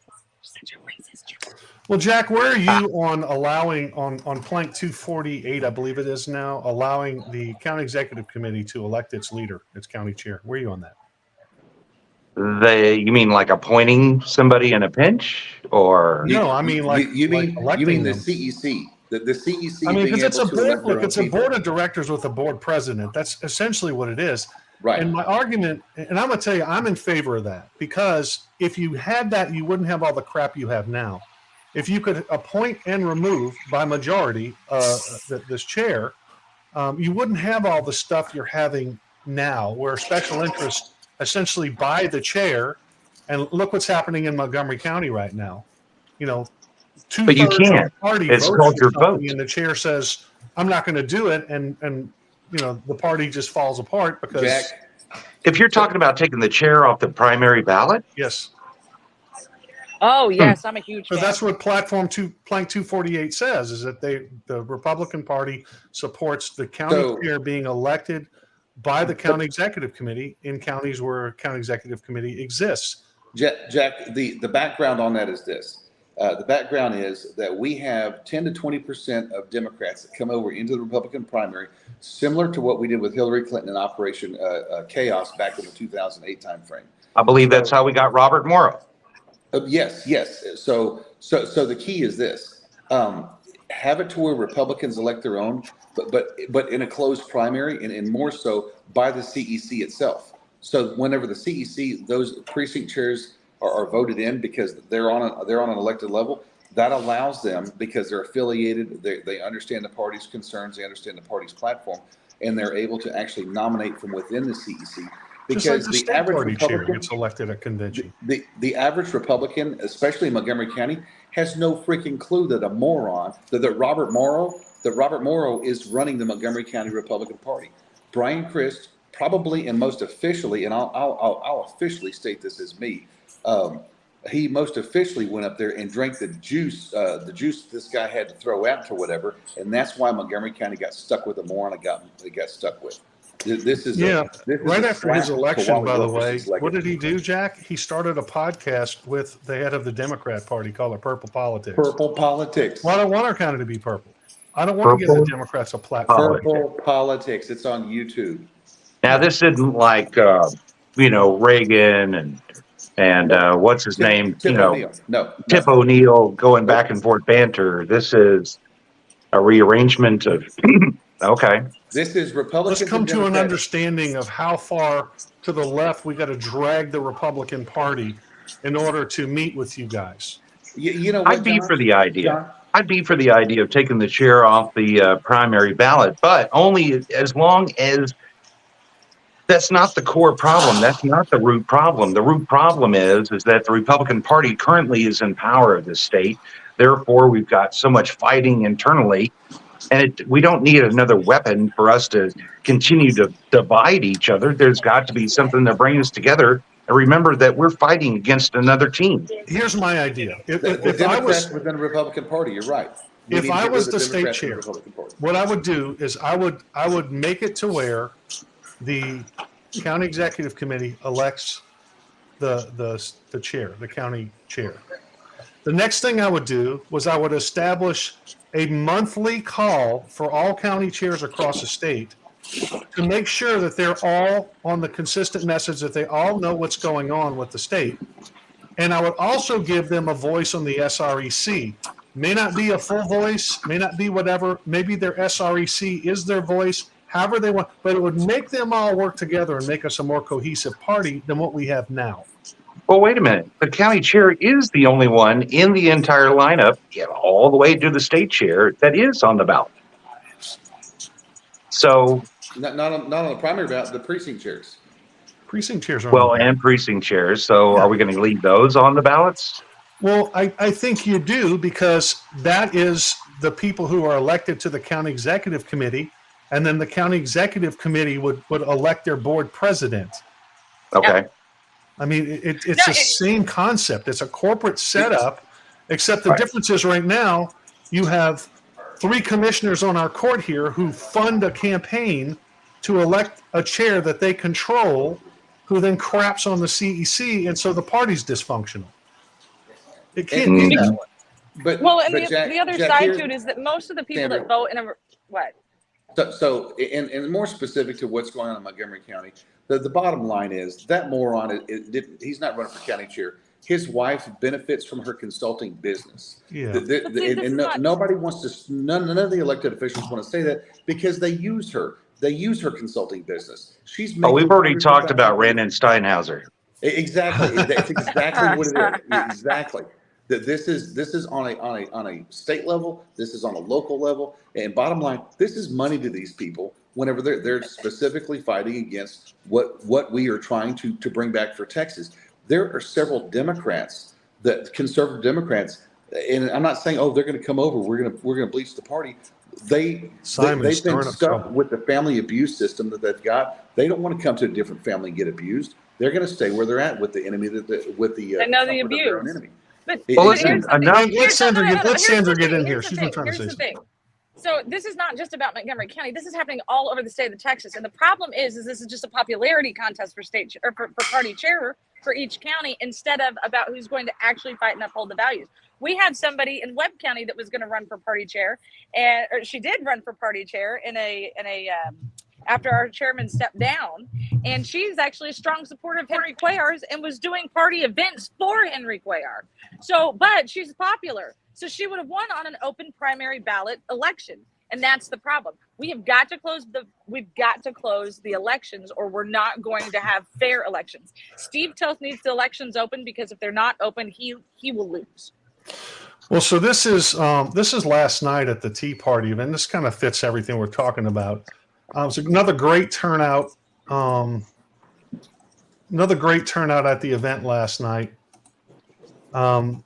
racist. Well, Jack, where are you on allowing on plank 248, I believe it is now, allowing the county executive committee to elect its leader, its county chair? Where are you on that? You mean like appointing somebody in a pinch, or No, I mean like you mean electing the them. CEC, the CEC. I mean, being because it's a able to board. elect their Look, own it's a people. board of directors with a board president. That's essentially what it is. Right. And my argument, and I'm going to tell you, I'm in favor of that, because if you had that, you wouldn't have all the crap you have now. If you could appoint and remove by majority this chair, you wouldn't have all the stuff you're having now, where special interests essentially buy the chair. And look what's happening in Montgomery County right now. You know, But you 2/3 of can't. the party It's votes called for your something, vote. and the chair says, "I'm not going to do it," and the party just falls apart because Jack, If you're talking about taking the chair off the primary ballot, yes. Oh yes, I'm a huge So fan. that's what Plank 248 says, is that the Republican Party supports the county chair being elected by the county executive committee in counties where a county executive committee exists. Jack, the background on that is this. The background is that we have 10 to 20% of Democrats that come over into the Republican primary, similar to what we did with Hillary Clinton in Operation Chaos back in the 2008 timeframe. I believe that's how we got Robert Morrow. Yes. So the key is this: have it to where Republicans elect their own, but in a closed primary, and more so by the CEC itself. So whenever the CEC, those precinct chairs are voted in because they're on an elected level, that allows them, because they're affiliated, they understand the party's concerns, they understand the party's platform, and they're able to actually nominate from within the CEC. Just like Because the the state average party chair Republican gets elected at convention. the average Republican, especially in Montgomery County, has no freaking clue that that Robert Morrow is running the Montgomery County Republican Party. Brian Crist, probably and most officially, and I'll officially state this as me. He most officially went up there and drank the juice this guy had to throw out or whatever, and that's why Montgomery County got stuck with the moron it got stuck with. This is right after his election, by the way. Like What did he do, Jack? He started a podcast with the head of the Democrat Party called it Purple Politics. Purple politics. Well, I don't want our county to be purple. I don't want to give the Democrats a platform. Purple politics. It's on YouTube. Now, this isn't like, Reagan and what's his name? Tip O'Neill. No. Tip O'Neill going back and forth banter. This is a rearrangement of, okay. This is Republicans. Let's come to an understanding of how far to the left we got to drag the Republican Party in order to meet with you guys. You know what, I'd be for the idea. I'd be for the idea of taking the chair off the primary ballot, but only as long as that's not the core problem. That's not the root problem. The root problem is that the Republican Party currently is in power of the state. Therefore, we've got so much fighting internally, and we don't need another weapon for us to continue to divide each other. There's got to be something that brings us together. And remember that we're fighting against another team. Here's my idea. If I was within the Republican Party, you're right. If I was the state chair, what I would do is I would make it to where the county executive committee elects the chair, the county chair. The next thing I would do was I would establish a monthly call for all county chairs across the state to make sure that they're all on the consistent message, that they all know what's going on with the state. And I would also give them a voice on the SREC. May not be a full voice, may not be whatever. Maybe their SREC is their voice, however they want, but it would make them all work together and make us a more cohesive party than what we have now. Well, wait a minute. The county chair is the only one in the entire lineup, all the way to the state chair, that is on the ballot. So not on the primary ballot, the precinct chairs. Precinct chairs are well, and precinct chairs. So are we going to leave those on the ballots? Well, I think you do, because that is the people who are elected to the county executive committee, and then the county executive committee would elect their board president. Okay. I mean, it's the same concept. It's a corporate setup, except the difference is right now you have 3 commissioners on our court here who fund a campaign to elect a chair that they control, who then craps on the CEC, and so the party's dysfunctional. It can't be that way. But the other side to it is that most of the people that vote in a what? So, and more specific to what's going on in Montgomery County, the bottom line is that moron, he's not running for county chair. His wife benefits from her consulting business. Yeah. Nobody wants to, none of the elected officials want to say that, because they use her. They use her consulting business. She's Oh, making we've already hundreds of talked about thousands. Rand and Steinhauser. Exactly. That's exactly what it is. Exactly. That this is on a state level. This is on a local level. And bottom line, this is money to these people whenever they're specifically fighting against what we are trying to bring back for Texas. There are several Democrats, that conservative Democrats, and I'm not saying, oh, they're going to come over. We're going to bleach the party. Simon is They've been stirring up stuck trouble. with the family abuse system that they've got. They don't want to come to a different family and get abused. They're going to stay where they're at with the enemy with the They know the comfort of their own abuse. enemy. But, Well, but listen, here's the thing. enough. Let Sandra get Here's Sandra the get thing. in here. Here's the She's been thing. trying to Here's say the something. thing. So this is not just about Montgomery County. This is happening all over the state of Texas. And the problem is this is just a popularity contest for state or for party chair for each county instead of about who's going to actually fight and uphold the values. We had somebody in Webb County that was going to run for party chair, and or she did run for party chair in a after our chairman stepped down, and she's actually a strong supporter of Henry Cuellar's and was doing party events for Henry Cuellar. So, but she's popular, so she would have won on an open primary ballot election, and that's the problem. We've got to close the elections, or we're not going to have fair elections. Steve Toth needs the elections open because if they're not open, he will lose. Well, so this is last night at the Tea Party event. This kind of fits everything we're talking about. It was another great turnout. Another great turnout at the event last night. And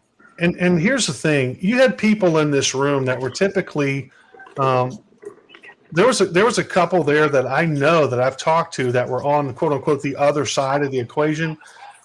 here's the thing: you had people in this room that were typically. There was a couple there that I know that I've talked to that were on quote unquote the other side of the equation.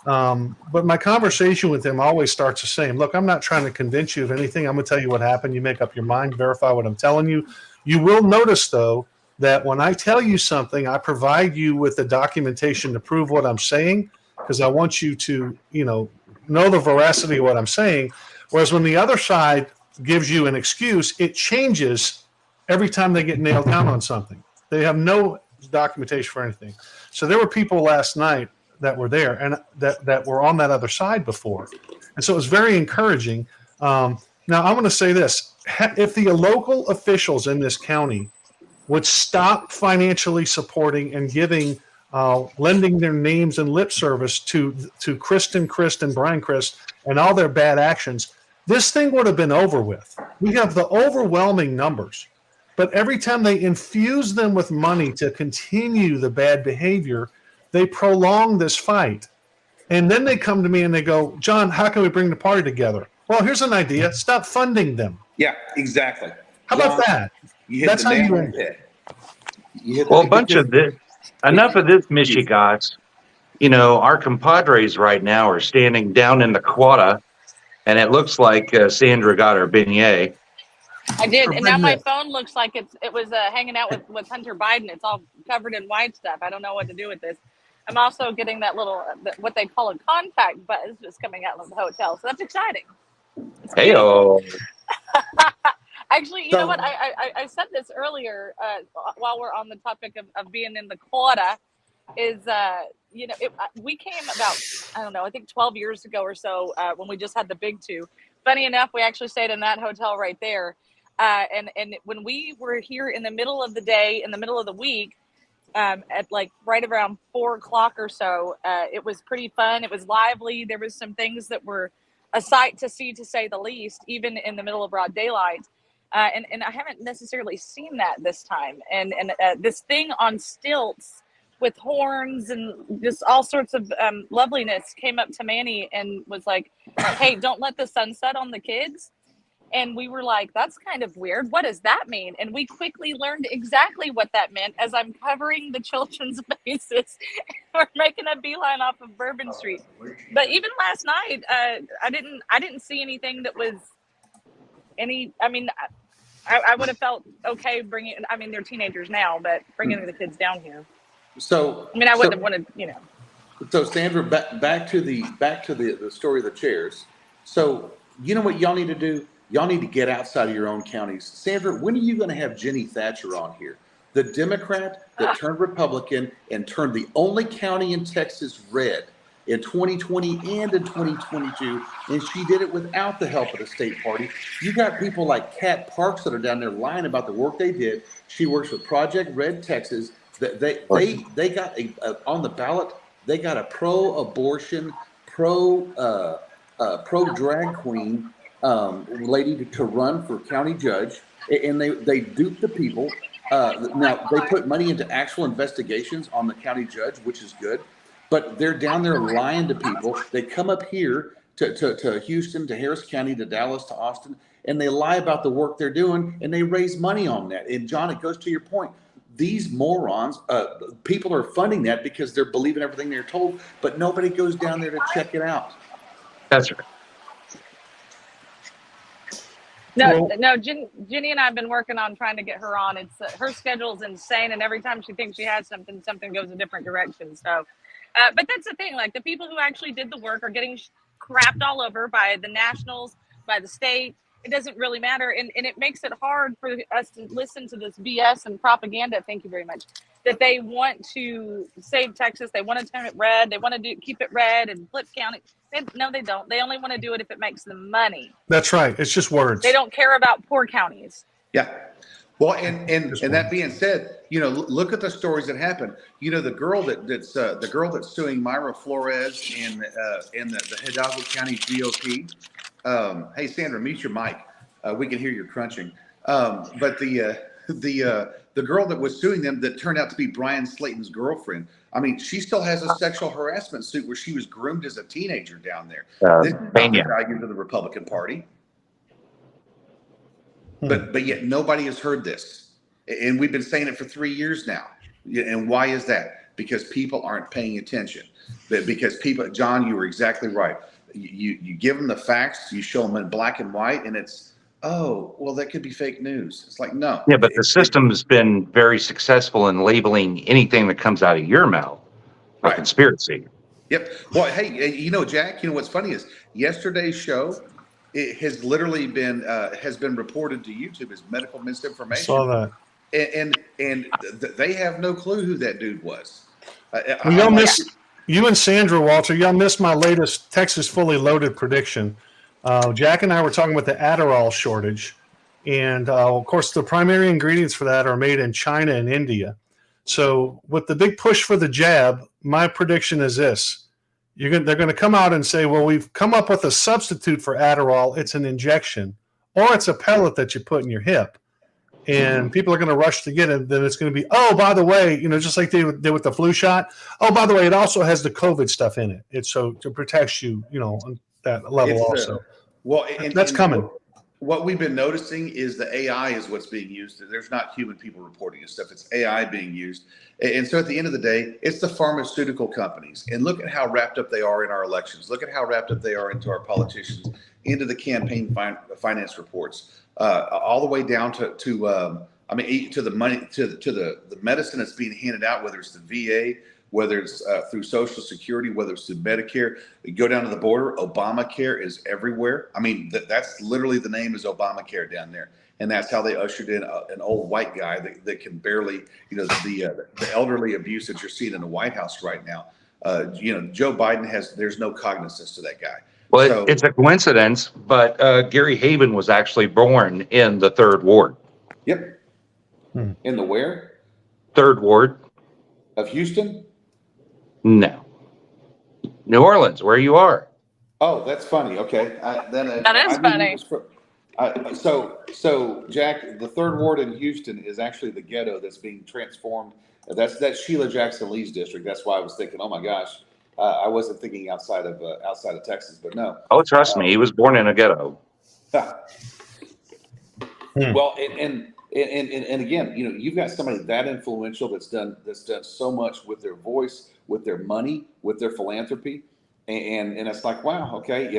But my conversation with them always starts the same. Look, I'm not trying to convince you of anything. I'm going to tell you what happened. You make up your mind, verify what I'm telling you. You will notice, though, that when I tell you something, I provide you with the documentation to prove what I'm saying, because I want you to, know the veracity of what I'm saying. Whereas when the other side gives you an excuse, it changes every time they get nailed down on something. They have no documentation for anything. So there were people last night that were there and that were on that other side before. And so it was very encouraging. Now, I'm going to say this. If the local officials in this county would stop financially supporting and giving, lending their names and lip service to Kristen Christ and Brian Christ and all their bad actions, this thing would have been over with. We have the overwhelming numbers. But every time they infuse them with money to continue the bad behavior, they prolong this fight. And then they come to me and they go, John, how can we bring the party together? Well, here's an idea. Stop funding them. Yeah, exactly. How about that? You hit That's the how nail you on end the it. head. Well, a bunch of this, enough of this, Michigas. Our compadres right now are standing down in the quota, and it looks like Sandra got her beignet. I did, and now my phone looks like it was hanging out with Hunter Biden. It's all covered in white stuff. I don't know what to do with this. I'm also getting that little what they call a contact buzz just coming out of the hotel, so that's exciting. Hey-o. Actually, you know what? I said this earlier while we're on the topic of being in the quota. Is we came about, I don't know, I think 12 years ago or so when we just had the big two. Funny enough, we actually stayed in that hotel right there. And when we were here in the middle of the day, in the middle of the week, at like right around 4 o'clock or so, it was pretty fun. It was lively. There was some things that were a sight to see, to say the least, even in the middle of broad daylight. And I haven't necessarily seen that this time. And this thing on stilts with horns and just all sorts of loveliness came up to Manny and was like, hey, don't let the sun set on the kids. And we were like, that's kind of weird. What does that mean? And we quickly learned exactly what that meant as I'm covering the children's faces. We're making a beeline off of Bourbon Street. But even last night, I didn't see anything that was any, I would have felt okay bringing, they're teenagers now, but bringing the kids down here. So I wouldn't have wanted, So Sandra, back to the story of the chairs. So you know what y'all need to do? Y'all need to get outside of your own counties. Sandra, when are you going to have Jenny Thatcher on here? The Democrat that turned Republican and turned the only county in Texas red. in 2020 and in 2022, and she did it without the help of the state party. You got people like Kat Parks that are down there lying about the work they did. She works with Project Red Texas. They got on the ballot. They got a pro-abortion, pro drag queen lady to run for county judge, and they duped the people. Now they put money into actual investigations on the county judge, which is good, but they're down there lying to people. They come up here to Houston, to Harris County, to Dallas, to Austin, and they lie about the work they're doing, and they raise money on that. And John, it goes to your point. These morons, people are funding that because they're believing everything they're told, but nobody goes down there to check it out. That's right. No, Jenny and I have been working on trying to get her on. It's her schedule's insane, and every time she thinks she has something goes a different direction. So, but that's the thing. Like, the people who actually did the work are getting crapped all over by the nationals, by the state. It doesn't really matter, and it makes it hard for us to listen to this BS and propaganda. Thank you very much. That they want to save Texas, they want to turn it red, they want to keep it red and flip county. No, they don't. They only want to do it if it makes them money. That's right. It's just words. They don't care about poor counties. Yeah. Well, and that being said, look at the stories that happen. The girl that's suing Myra Flores in the Hidalgo County GOP. Hey, Sandra, mute your mic. We can hear you crunching. But the girl that was suing them that turned out to be Brian Slayton's girlfriend. I mean, she still has a sexual harassment suit where she was groomed as a teenager down there. This is not the values of the Republican Party. But yet nobody has heard this. And we've been saying it for 3 years now. And why is that? Because people aren't paying attention. Because people, John, you were exactly right. You give them the facts, you show them in black and white, and it's, oh, well, that could be fake news. It's like, no. Yeah, but the system has been very successful in labeling anything that comes out of your mouth a conspiracy. Yep. Well, hey, Jack, what's funny is yesterday's show, it has literally been reported to YouTube as medical misinformation. Saw that. And they have no clue who that dude was. You and Sandra, Walter, y'all missed my latest Texas fully loaded prediction. Jack and I were talking about the Adderall shortage. And, of course, the primary ingredients for that are made in China and India. So with the big push for the jab, my prediction is this. They're going to come out and say, well, we've come up with a substitute for Adderall. It's an injection, or it's a pellet that you put in your hip. And people are going to rush to get it. Then it's going to be, oh, by the way, just like they did with the flu shot. Oh, by the way, it also has the COVID stuff in it. It's so to protect you, on that level also. That's coming. What we've been noticing is the AI is what's being used. There's not human people reporting this stuff. It's AI being used. And so at the end of the day, it's the pharmaceutical companies. And look at how wrapped up they are in our elections. Look at how wrapped up they are into our politicians, into the campaign finance reports, all the way down to the money, to the medicine that's being handed out, whether it's the VA, whether it's through Social Security, whether it's through Medicare. You go down to the border, Obamacare is everywhere. I mean, that's literally the name is Obamacare down there. And that's how they ushered in an old white guy that can barely, the elderly abuse that you're seeing in the White House right now. Joe Biden there's no cognizance to that guy. Well, it's a coincidence, but Gary Haven was actually born in the 3rd Ward. Yep. In the where? 3rd Ward. Of Houston? No. New Orleans, where you are. Oh, that's funny. Okay. That is funny. So Jack, the 3rd Ward in Houston is actually the ghetto that's being transformed. That's Sheila Jackson Lee's district. That's why I was thinking, oh my gosh, I wasn't thinking outside of Texas, but no. Oh, trust me, he was born in a ghetto. Well, and again, you've got somebody that influential that's done so much with their voice, with their money, with their philanthropy, and it's like, wow, okay,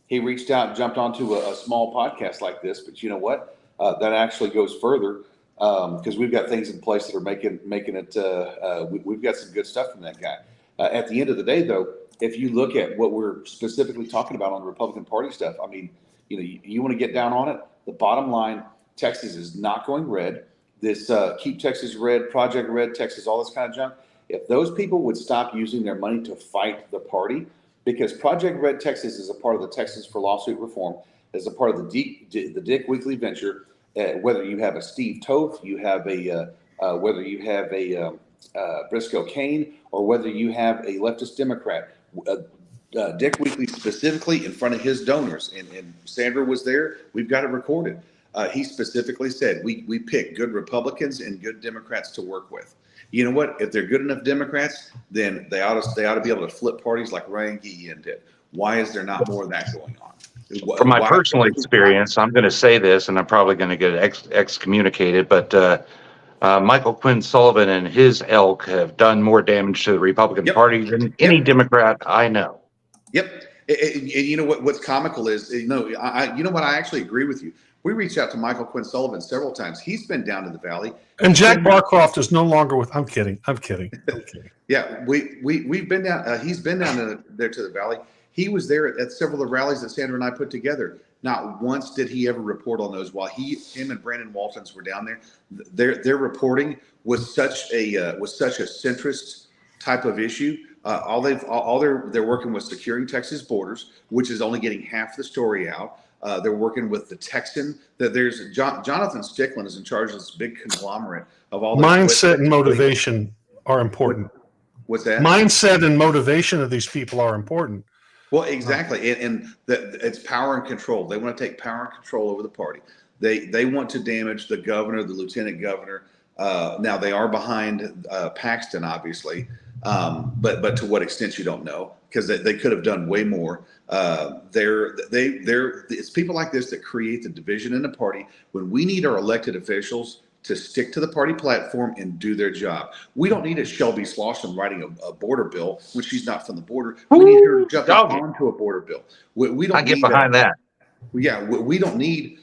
he reached out and jumped onto a small podcast like this, but you know what? That actually goes further because we've got things in place that are making it. We've got some good stuff from that guy. At the end of the day, though, if you look at what we're specifically talking about on the Republican Party stuff, I mean, you want to get down on it. The bottom line. Texas is not going red. This Keep Texas Red, Project Red Texas, all this kind of junk. If those people would stop using their money to fight the party, because Project Red Texas is a part of the Texas for Lawsuit Reform, is a part of the Dick Weekly venture. Whether you have a Steve Toth, you have whether you have a Briscoe Kane, or whether you have a leftist Democrat, Dick Weekly specifically in front of his donors, and Sandra was there. We've got it recorded. He specifically said, we pick good Republicans and good Democrats to work with. You know what? If they're good enough Democrats, then they ought to be able to flip parties like Ryan Guillen did. Why is there not more of that going on? From my personal experience, I'm going to say this, and I'm probably going to get excommunicated, but Michael Quinn Sullivan and his ilk have done more damage to the Republican Party than any Democrat I know. Yep. And you know what's comical is, you know what, I actually agree with you. We reached out to Michael Quinn Sullivan several times. He's been down to the Valley. And Jack Barcroft is no longer with. I'm kidding. Yeah, we've been down. He's been down there to the Valley. He was there at several of the rallies that Sandra and I put together. Not once did he ever report on those. While him and Brandon Waltons were down there, their reporting was such a centrist type of issue. All they're working with securing Texas borders, which is only getting half the story out. They're working with the Texan. That there's Jonathan Stickland is in charge of this big conglomerate of all mindset and motivation are important. What's that? Mindset and motivation of these people are important. Well, exactly, and it's power and control. They want to take power and control over the party. They want to damage the governor, the lieutenant governor. Now they are behind Paxton, obviously, but to what extent you don't know, because they could have done way more. It's people like this that create the division in the party when we need our elected officials to stick to the party platform and do their job. We don't need a Shelby Slauson writing a border bill when she's not from the border. We need her to jump onto a border bill. We don't. I get behind that. Yeah, we don't need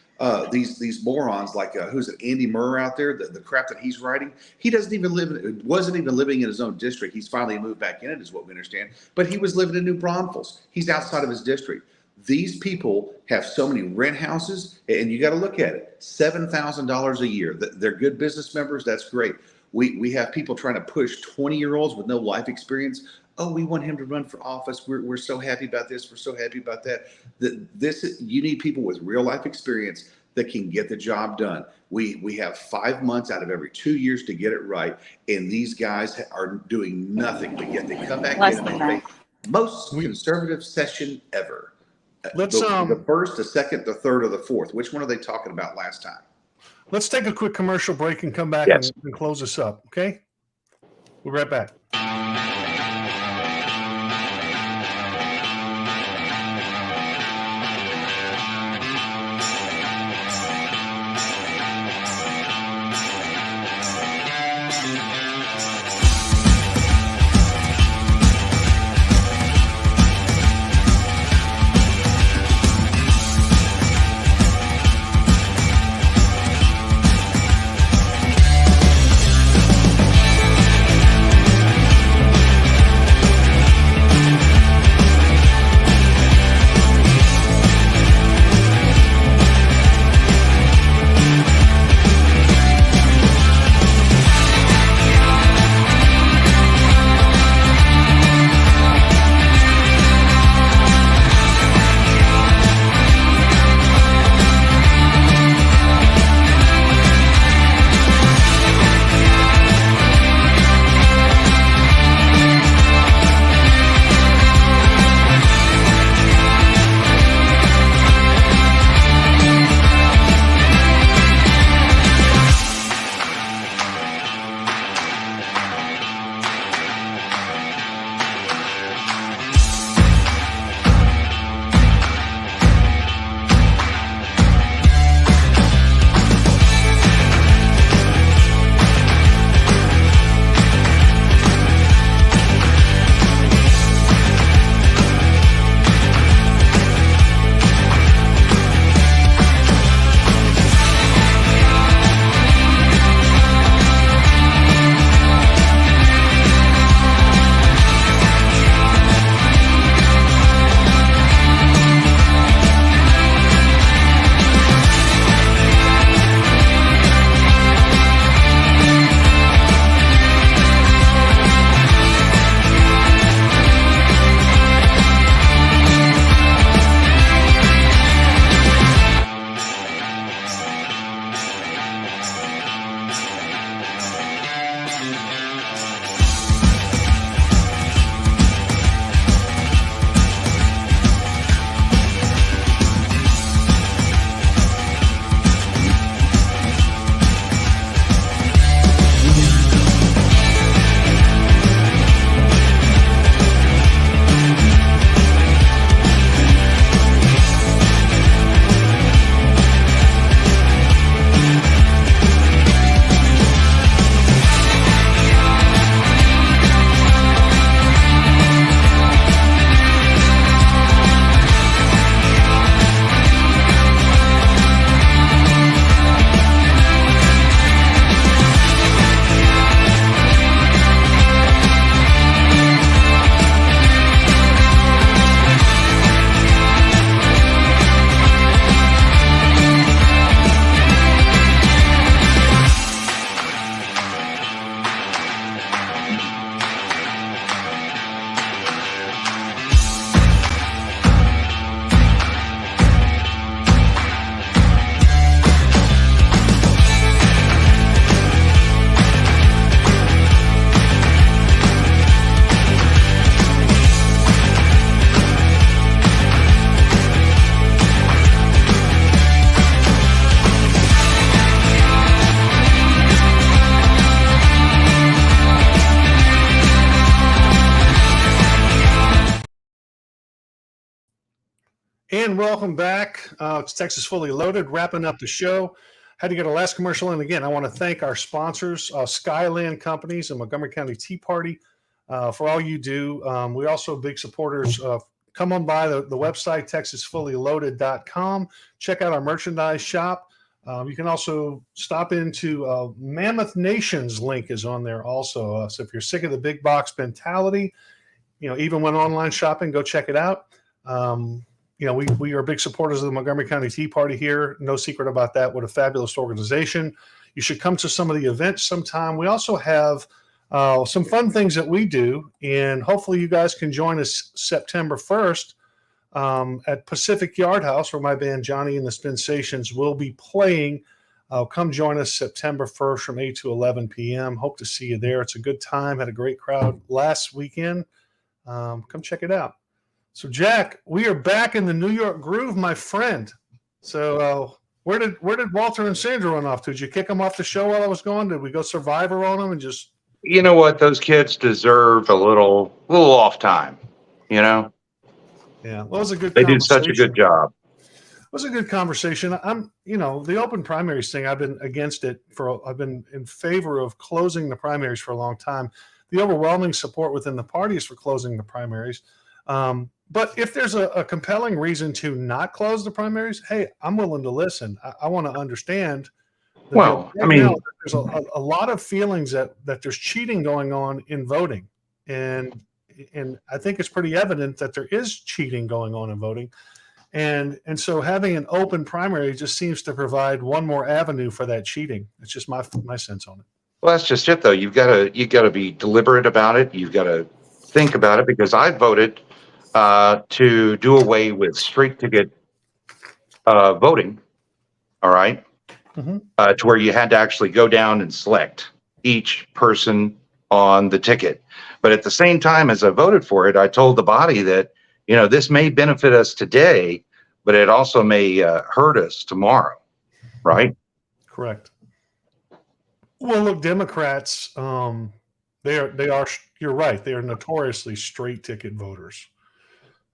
these morons like who's it, Andy Murr out there. The crap that he's writing. He wasn't even living in his own district. He's finally moved back in it, is what we understand. But he was living in New Braunfels. He's outside of his district. These people have so many rent houses, and you got to look at it. $7,000 a year. They're good business members. That's great. We have people trying to push 20-year-olds with no life experience. Oh, we want him to run for office. We're so happy about this. We're so happy about that. You need people with real life experience that can get the job done. We have 5 months out of every 2 years to get it right, and these guys are doing nothing. But yet they come back in and make most conservative session ever. Let's the first, the second, the third, or the fourth. Which one are they talking about last time? Let's take a quick commercial break and come back and close this up. Okay, we'll be right back. And welcome back. It's Texas Fully Loaded, wrapping up the show. Had to get a last commercial in. Again, I want to thank our sponsors, Skyland Companies and Montgomery County Tea Party, for all you do. We're also big supporters. Come on by the website, texasfullyloaded.com. Check out our merchandise shop. You can also stop into Mammoth Nation's link is on there also. So if you're sick of the big box mentality, even when online shopping, go check it out. We are big supporters of the Montgomery County Tea Party here. No secret about that. What a fabulous organization. You should come to some of the events sometime. We also have some fun things that we do, and hopefully you guys can join us September 1st at Pacific Yard House, where my band Johnny and the Sensations will be playing. Come join us September 1st from 8 to 11 p.m. Hope to see you there. It's a good time. Had a great crowd last weekend. Come check it out. So, Jack, we are back in the New York groove, my friend. So, where did Walter and Sandra run off to? Did you kick them off the show while I was gone? Did we go Survivor on them and just? You know what? Those kids deserve a little off time. Yeah, well, it was a good. They do such a good job. It was a good conversation. The open primaries thing. I've been against it I've been in favor of closing the primaries for a long time. The overwhelming support within the party is for closing the primaries. But if there's a compelling reason to not close the primaries, hey, I'm willing to listen. I want to understand. Well, now, there's a lot of feelings that there's cheating going on in voting, and I think it's pretty evident that there is cheating going on in voting, and so having an open primary just seems to provide one more avenue for that cheating. It's just my sense on it. Well, that's just it, though. You got to be deliberate about it. You've got to think about it, because I voted to do away with straight ticket voting. All right. Mm-hmm. To where you had to actually go down and select each person on the ticket. But at the same time as I voted for it, I told the body that, this may benefit us today, but it also may hurt us tomorrow. Right? Correct. Well, look, Democrats, they are, you're right. They are notoriously straight ticket voters.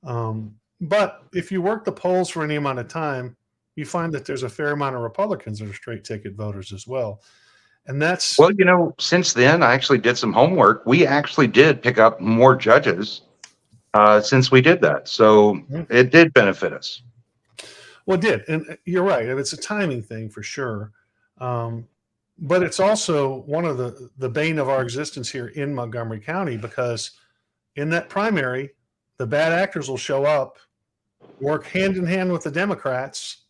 But if you work the polls for any amount of time, you find that there's a fair amount of Republicans that are straight ticket voters as well. And that's... Well, since then, I actually did some homework. We actually did pick up more judges since we did that. So it did benefit us. Well, it did. And you're right. It's a timing thing for sure. But it's also one of the bane of our existence here in Montgomery County, because in that primary, the bad actors will show up, work hand in hand with the Democrats,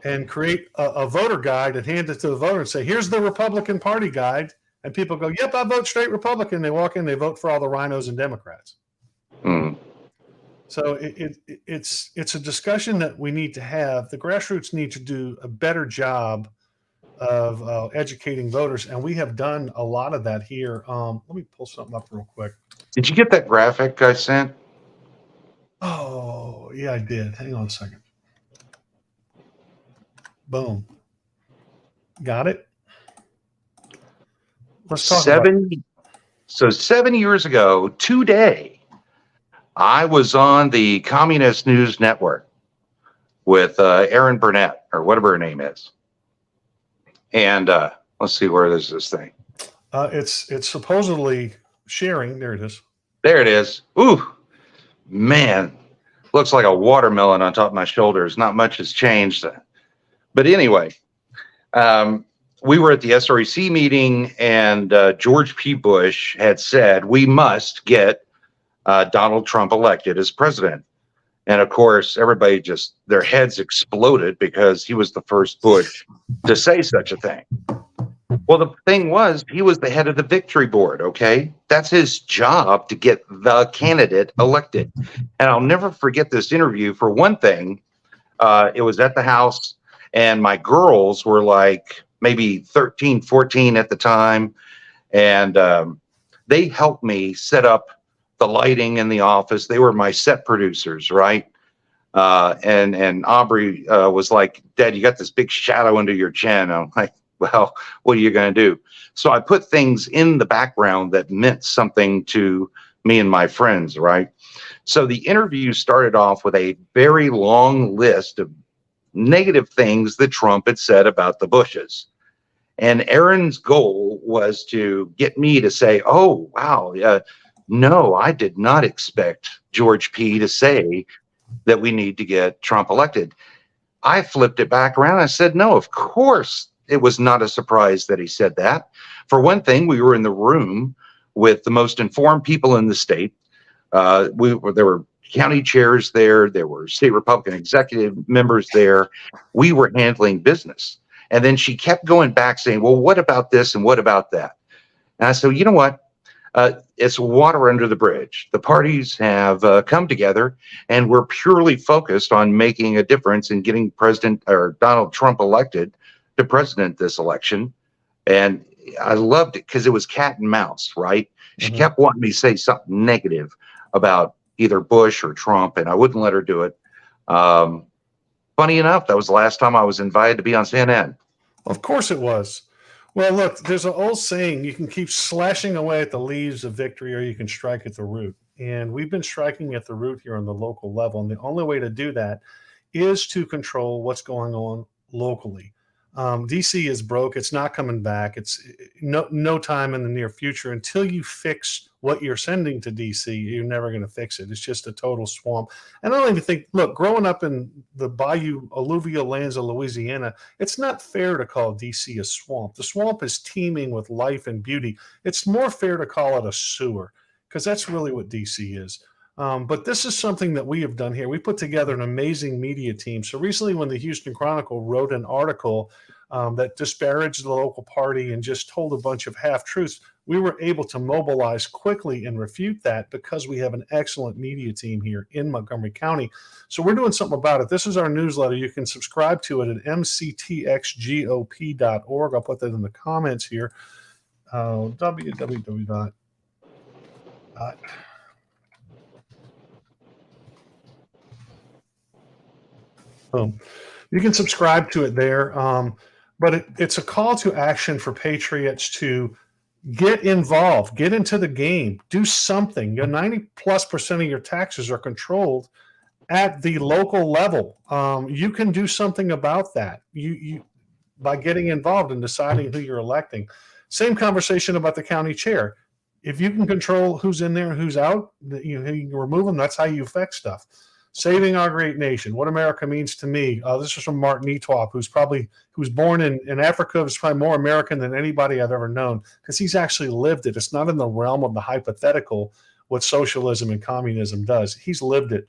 and create a voter guide and hand it to the voter and say, here's the Republican Party guide. And people go, yep, I vote straight Republican. They walk in, they vote for all the rhinos and Democrats. Mm. So it's a discussion that we need to have. The grassroots need to do a better job of educating voters. And we have done a lot of that here. Let me pull something up real quick. Did you get that graphic I sent? Oh, yeah, I did. Hang on a second. Boom. Got it? Let's talk about it. So 7 years ago today, I was on the Communist News Network with Erin Burnett, or whatever her name is. And let's see, where is this thing? It's supposedly sharing. There it is. There it is. Ooh, man. Looks like a watermelon on top of my shoulders. Not much has changed. But anyway, we were at the SREC meeting, and George P. Bush had said, we must get Donald Trump elected as president. And of course, everybody just, their heads exploded because he was the first Bush to say such a thing. Well, the thing was, he was the head of the victory board, okay? That's his job, to get the candidate elected. And I'll never forget this interview. For one thing, it was at the house, and my girls were like maybe 13, 14 at the time. And they helped me set up the lighting in the office. They were my set producers, right? And Aubrey was like, Dad, you got this big shadow under your chin. I'm like, well, what are you going to do? So I put things in the background that meant something to me and my friends, right? So the interview started off with a very long list of negative things that Trump had said about the Bushes. And Aaron's goal was to get me to say, oh, wow, no, I did not expect George P. to say that we need to get Trump elected. I flipped it back around. I said, no, of course it was not a surprise that he said that. For one thing, we were in the room with the most informed people in the state. There were county chairs there. There were state Republican executive members there. We were handling business. And then she kept going back saying, well, what about this and what about that? And I said, you know what? It's water under the bridge. The parties have come together, and we're purely focused on making a difference in getting President or Donald Trump elected to president this election. And I loved it because it was cat and mouse, right? She kept wanting me to say something negative about either Bush or Trump, and I wouldn't let her do it. Funny enough, that was the last time I was invited to be on CNN. Of course it was. Well, look, there's an old saying, you can keep slashing away at the leaves of victory or you can strike at the root. And we've been striking at the root here on the local level. And the only way to do that is to control what's going on locally. DC is broke. It's not coming back. It's no time in the near future. Until you fix what you're sending to DC, you're never going to fix it. It's just a total swamp. And I don't even think, look, growing up in the bayou alluvial lands of Louisiana, it's not fair to call DC a swamp. The swamp is teeming with life and beauty. It's more fair to call it a sewer, because that's really what DC is. But this is something that we have done here. We put together an amazing media team. So recently when the Houston Chronicle wrote an article that disparaged the local party and just told a bunch of half-truths, we were able to mobilize quickly and refute that because we have an excellent media team here in Montgomery County. So we're doing something about it. This is our newsletter. You can subscribe to it at mctxgop.org. I'll put that in the comments here. www. You can subscribe to it there, but it's a call to action for patriots to get involved, get into the game, do something. 90+% of your taxes are controlled at the local level. You can do something about that. You by getting involved and deciding who you're electing. Same conversation about the county chair. If you can control who's in there and who's out, you can remove them. That's how you affect stuff. Saving our great nation. What America means to me. This is from Martin Etwop, who was born in Africa, was probably more American than anybody I've ever known, because he's actually lived it. It's not in the realm of the hypothetical what socialism and communism does. He's lived it.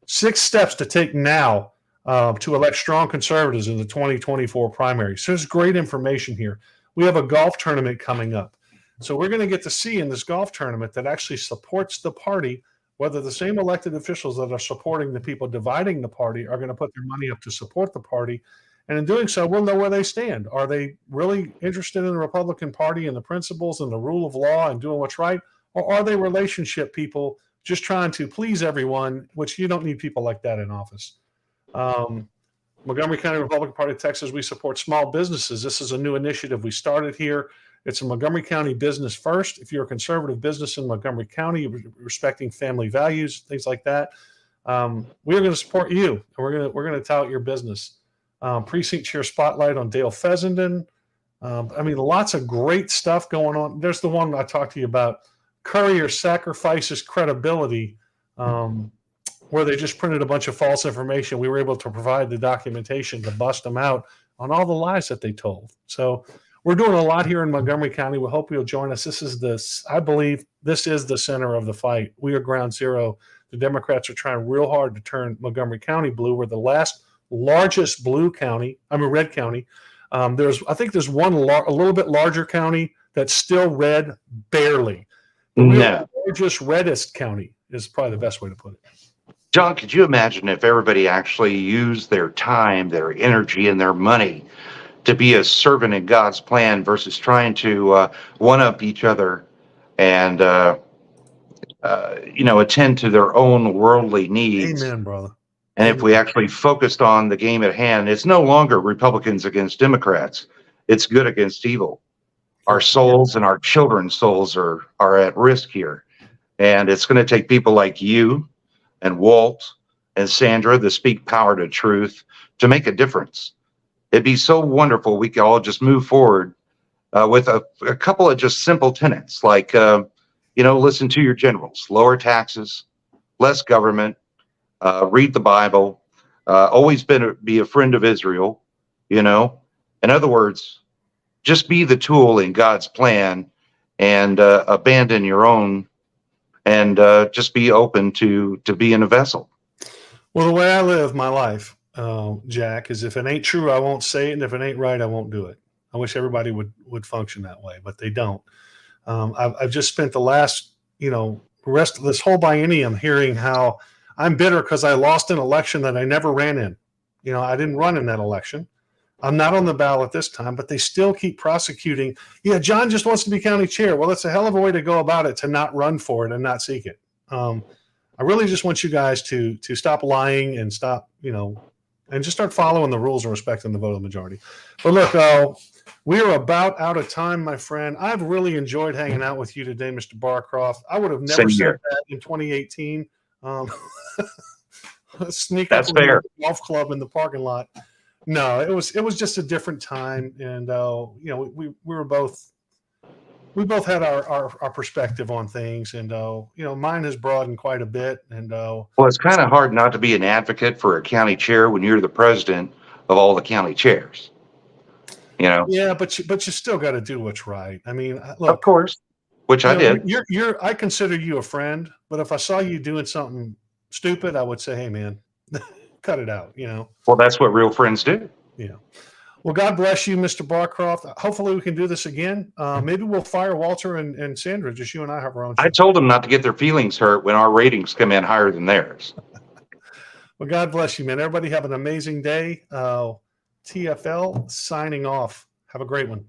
6 steps to take now to elect strong conservatives in the 2024 primary. So there's great information here. We have a golf tournament coming up. So we're going to get to see in this golf tournament that actually supports the party, whether the same elected officials that are supporting the people dividing the party are going to put their money up to support the party. And in doing so, we'll know where they stand. Are they really interested in the Republican Party and the principles and the rule of law and doing what's right? Or are they relationship people just trying to please everyone, which you don't need people like that in office. Montgomery County Republican Party of Texas, we support small businesses. This is a new initiative we started here. It's a Montgomery County business first. If you're a conservative business in Montgomery County, respecting family values, things like that, we're going to support you, and we're going to tout your business. Precinct Chair Spotlight on Dale Fessenden. Lots of great stuff going on. There's the one I talked to you about. Courier sacrifices credibility, where they just printed a bunch of false information. We were able to provide the documentation to bust them out on all the lies that they told. So we're doing a lot here in Montgomery County. We hope you'll join us. I believe this is the center of the fight. We are ground zero. The Democrats are trying real hard to turn Montgomery County blue. We're the largest red county. There's one a little bit larger county that's still red, barely. But we're the largest reddest county is probably the best way to put it. John, could you imagine if everybody actually used their time, their energy, and their money to be a servant in God's plan versus trying to one-up each other and attend to their own worldly needs? Amen, brother. And if we actually focused on the game at hand, it's no longer Republicans against Democrats. It's good against evil. Our souls and our children's souls are at risk here. And it's going to take people like you and Walt and Sandra that speak power to truth to make a difference. It'd be so wonderful. We could all just move forward with a couple of just simple tenets like, listen to your generals, lower taxes, less government, read the Bible, always be a friend of Israel, In other words, just be the tool in God's plan and abandon your own and just be open to being a vessel. Well, the way I live my life, Jack, is if it ain't true, I won't say it. And if it ain't right, I won't do it. I wish everybody would function that way, but they don't. I've just spent the last, rest of this whole biennium hearing how I'm bitter because I lost an election that I never ran in. I didn't run in that election. I'm not on the ballot this time, but they still keep prosecuting. Yeah, John just wants to be county chair. Well, it's a hell of a way to go about it, to not run for it and not seek it. I really just want you guys to stop lying and stop, and just start following the rules and respecting the vote of the majority. But look, we are about out of time, my friend. I've really enjoyed hanging out with you today, Mr. Barcroft. I would have never said that in 2018. Sneak That's up on fair. the golf club in the parking lot. No, it was just a different time, and we both had our perspective on things, and mine has broadened quite a bit. And well, it's kind of hard not to be an advocate for a county chair when you're the president of all the county chairs. Yeah, but you still got to do what's right. I mean, look, of course, which I did. I consider you a friend, but if I saw you doing something stupid, I would say, hey, man, cut it out. Well, that's what real friends do. Yeah. Well, God bless you, Mr. Barcroft. Hopefully we can do this again. Maybe we'll fire Walter and Sandra. Just you and I have our own show. I told them not to get their feelings hurt when our ratings come in higher than theirs. Well, God bless you, man. Everybody have an amazing day. TFL signing off. Have a great one.